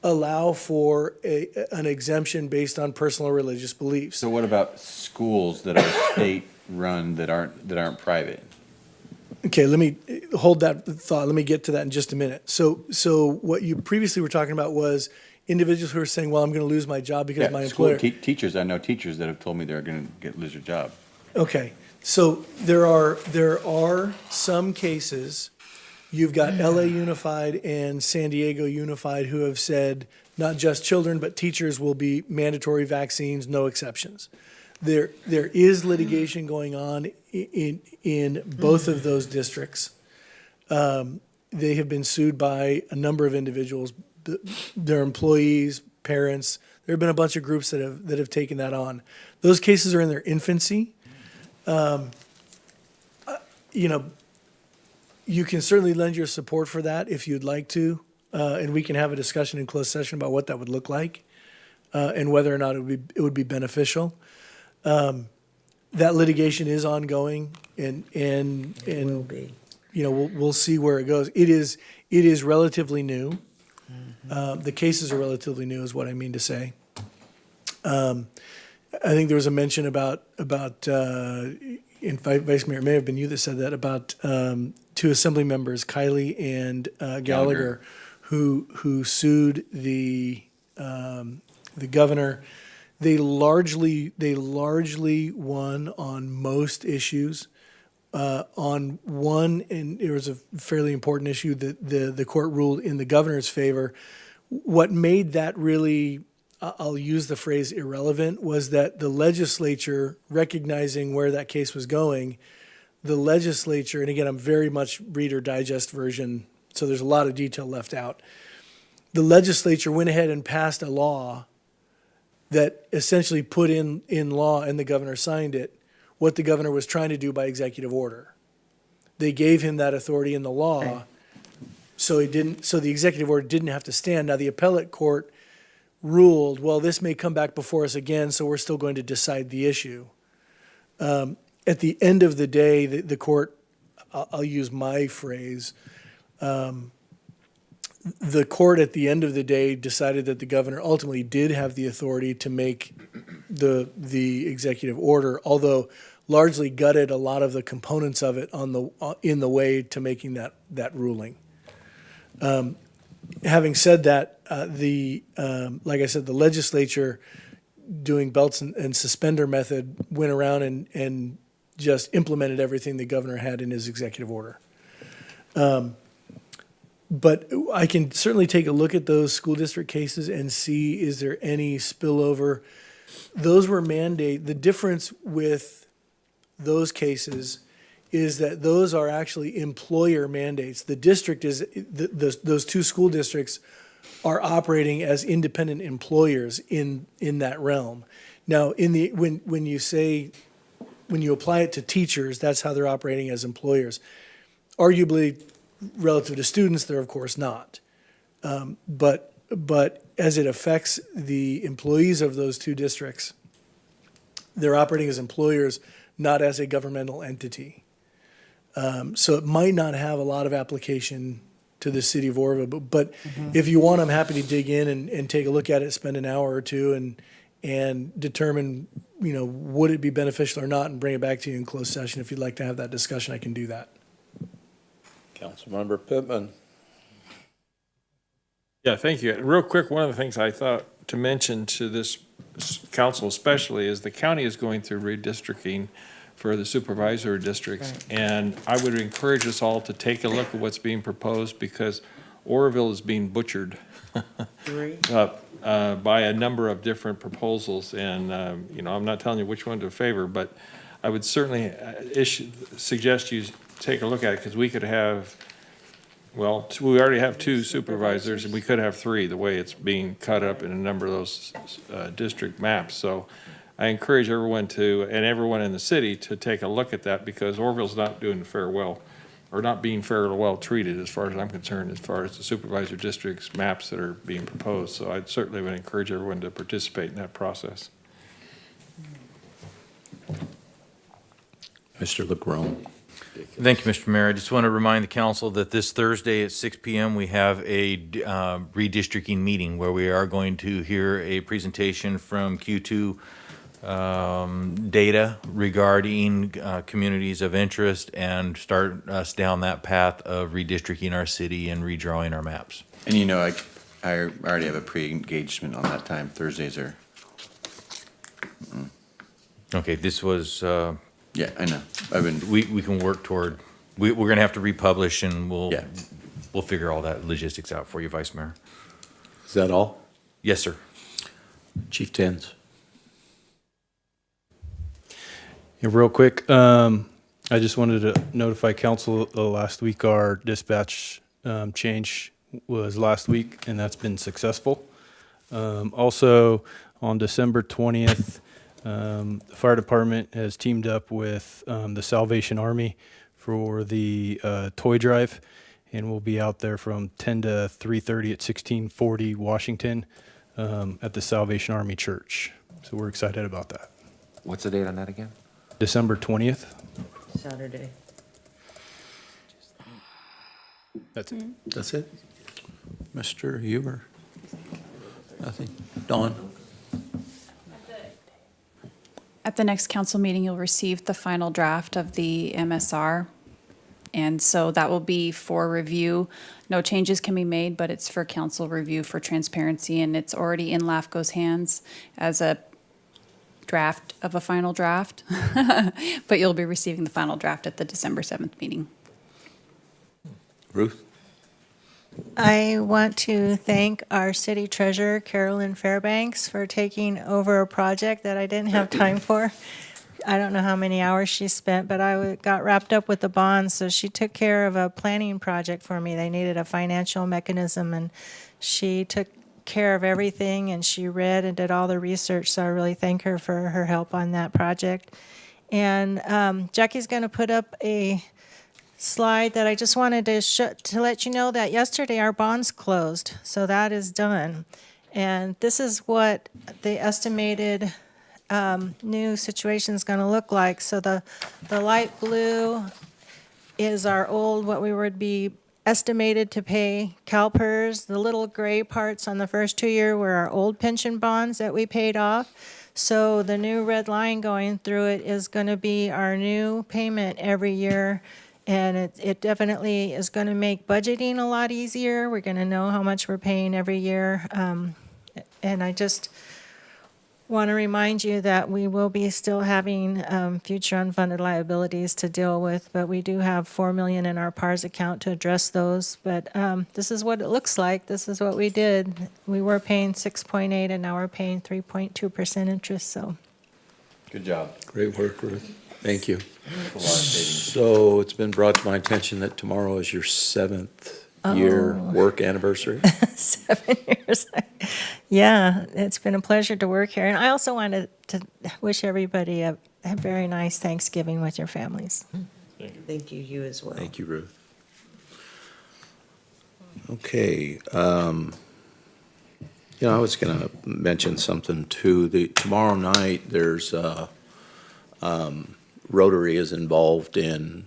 Speaker 2: allow for an exemption based on personal or religious beliefs.
Speaker 17: So what about schools that are state-run that aren't private?
Speaker 2: Okay, let me hold that thought. Let me get to that in just a minute. So what you previously were talking about was individuals who are saying, well, I'm going to lose my job because my employer.
Speaker 17: Teachers, I know teachers that have told me they're going to lose their job.
Speaker 2: Okay, so there are some cases. You've got LA Unified and San Diego Unified who have said not just children, but teachers will be mandatory vaccines, no exceptions. There is litigation going on in both of those districts. They have been sued by a number of individuals, their employees, parents. There have been a bunch of groups that have taken that on. Those cases are in their infancy. You can certainly lend your support for that if you'd like to, and we can have a discussion in closed session about what that would look like and whether or not it would be beneficial. That litigation is ongoing, and
Speaker 4: Will be.
Speaker 2: We'll see where it goes. It is relatively new. The cases are relatively new, is what I mean to say. I think there was a mention about in Vice Mayor, it may have been you that said that, about two Assembly members, Kylie and Gallagher, who sued the governor. They largely won on most issues. On one, and it was a fairly important issue that the court ruled in the governor's favor. What made that really, I'll use the phrase irrelevant, was that the legislature, recognizing where that case was going, the legislature, and again, I'm very much Reader Digest version, so there's a lot of detail left out. The legislature went ahead and passed a law that essentially put in law, and the governor signed it, what the governor was trying to do by executive order. They gave him that authority in the law, so the executive order didn't have to stand. Now, the appellate court ruled, well, this may come back before us again, so we're still going to decide the issue. At the end of the day, the court, I'll use my phrase, The court at the end of the day decided that the governor ultimately did have the authority to make the executive order, although largely gutted a lot of the components of it in the way to making that ruling. Having said that, like I said, the legislature, doing belts and suspender method, went around and just implemented everything the governor had in his executive order. But I can certainly take a look at those school district cases and see, is there any spillover? Those were the difference with those cases is that those are actually employer mandates. The district is, those two school districts are operating as independent employers in that realm. Now, when you apply it to teachers, that's how they're operating as employers. Arguably, relative to students, they're of course not. But as it affects the employees of those two districts, they're operating as employers, not as a governmental entity. So it might not have a lot of application to the city of Oroville, but if you want, I'm happy to dig in and take a look at it, spend an hour or two and determine, would it be beneficial or not, and bring it back to you in closed session. If you'd like to have that discussion, I can do that.
Speaker 1: Councilmember Pittman.
Speaker 16: Yeah, thank you. Real quick, one of the things I thought to mention to this council especially is the county is going through redistricting for the supervisory districts. Right. And I would encourage us all to take a look at what's being proposed, because Oroville is being butchered by a number of different proposals. And, I'm not telling you which one to favor, but I would certainly suggest you take a look at it, because we could have, we already have 2 supervisors, and we could have 3, the way it's being cut up in a number of those district maps. So I encourage everyone and everyone in the city to take a look at that, because Oroville's not doing not being fairly well treated, as far as I'm concerned, as far as the supervisor districts maps that are being proposed. So I certainly would encourage everyone to participate in that process.
Speaker 1: Mr. LeGrone.
Speaker 5: Thank you, Mr. Mayor. I just want to remind the council that this Thursday at 6 p.m. we have a redistricting meeting where we are going to hear a presentation from Q2 data regarding communities of interest, and start us down that path of redistricting our city and redrawing our maps.
Speaker 17: And I already have a pre-engagement on that time. Thursdays are.
Speaker 5: Okay, this was.
Speaker 17: Yeah, I know.
Speaker 5: We can work toward. We're going to have to republish, and we'll figure all that logistics out for you, Vice Mayor.
Speaker 1: Is that all?
Speaker 5: Yes, sir.
Speaker 1: Chief Tens.
Speaker 19: Yeah, real quick, I just wanted to notify council last week our dispatch change was last week, and that's been successful. Also, on December 20th, the fire department has teamed up with the Salvation Army for the toy drive, and we'll be out there from 10 to 3:30 at 1640 Washington at the Salvation Army Church. So we're excited about that.
Speaker 3: What's the date on that again?
Speaker 19: December 20th.
Speaker 4: Saturday.
Speaker 19: That's it.
Speaker 1: That's it? Mr. Huber? Nothing? Dawn?
Speaker 12: At the next council meeting, you'll receive the final draft of the MSR. And so that will be for review. No changes can be made, but it's for council review for transparency, and it's already in LAFCO's hands as a draft of a final draft. But you'll be receiving the final draft at the December 7th meeting.
Speaker 1: Ruth?
Speaker 20: I want to thank our city treasurer, Carolyn Fairbanks, for taking over a project that I didn't have time for. I don't know how many hours she spent, but I got wrapped up with the bonds, so she took care of a planning project for me. They needed a financial mechanism, and she took care of everything, and she read and did all the research, so I really thank her for her help on that project. And Jackie's going to put up a slide that I just wanted to let you know that yesterday our bonds closed, so that is done. And this is what the estimated new situation is going to look like. So the light blue is our old, what we would be estimated to pay CalPERS. The little gray parts on the first 2 year were our old pension bonds that we paid off. So the new red line going through it is going to be our new payment every year. And it definitely is going to make budgeting a lot easier. We're going to know how much we're paying every year. And I just want to remind you that we will be still having future unfunded liabilities to deal with, but we do have $4 million in our PARS account to address those. But this is what it looks like. This is what we did. We were paying 6.8 and now we're paying 3.2% interest, so.
Speaker 1: Good job. Great work, Ruth. Thank you. So it's been brought to my attention that tomorrow is your 7th year work anniversary.
Speaker 20: 7 years. Yeah, it's been a pleasure to work here. And I also wanted to wish everybody a very nice Thanksgiving with your families.
Speaker 4: Thank you, you as well.
Speaker 1: Thank you, Ruth. Okay, I was going to mention something too. Tomorrow night, there's Rotary is involved in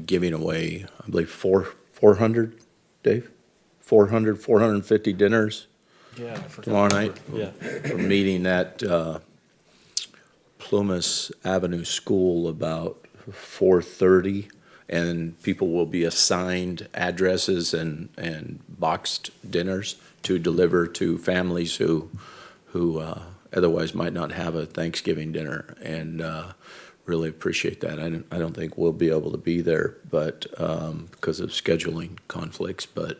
Speaker 1: giving away, I believe, 400, Dave? 450 dinners
Speaker 16: Yeah, I forgot
Speaker 1: tomorrow
Speaker 16: the
Speaker 1: night.
Speaker 16: number. Yeah.
Speaker 1: We're meeting at Plumas Avenue School about 4:30, and people will be assigned addresses and boxed dinners to deliver to families who otherwise might not have a Thanksgiving dinner, and really appreciate that. I don't think we'll be able to be there, but because of scheduling conflicts, but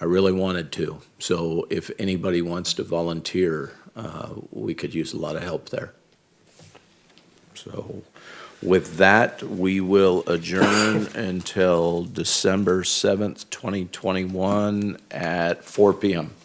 Speaker 1: I really wanted to. So if anybody wants to volunteer, we could use a lot of help there. So with that, we will adjourn until December 7th, 2021 at 4 p.m.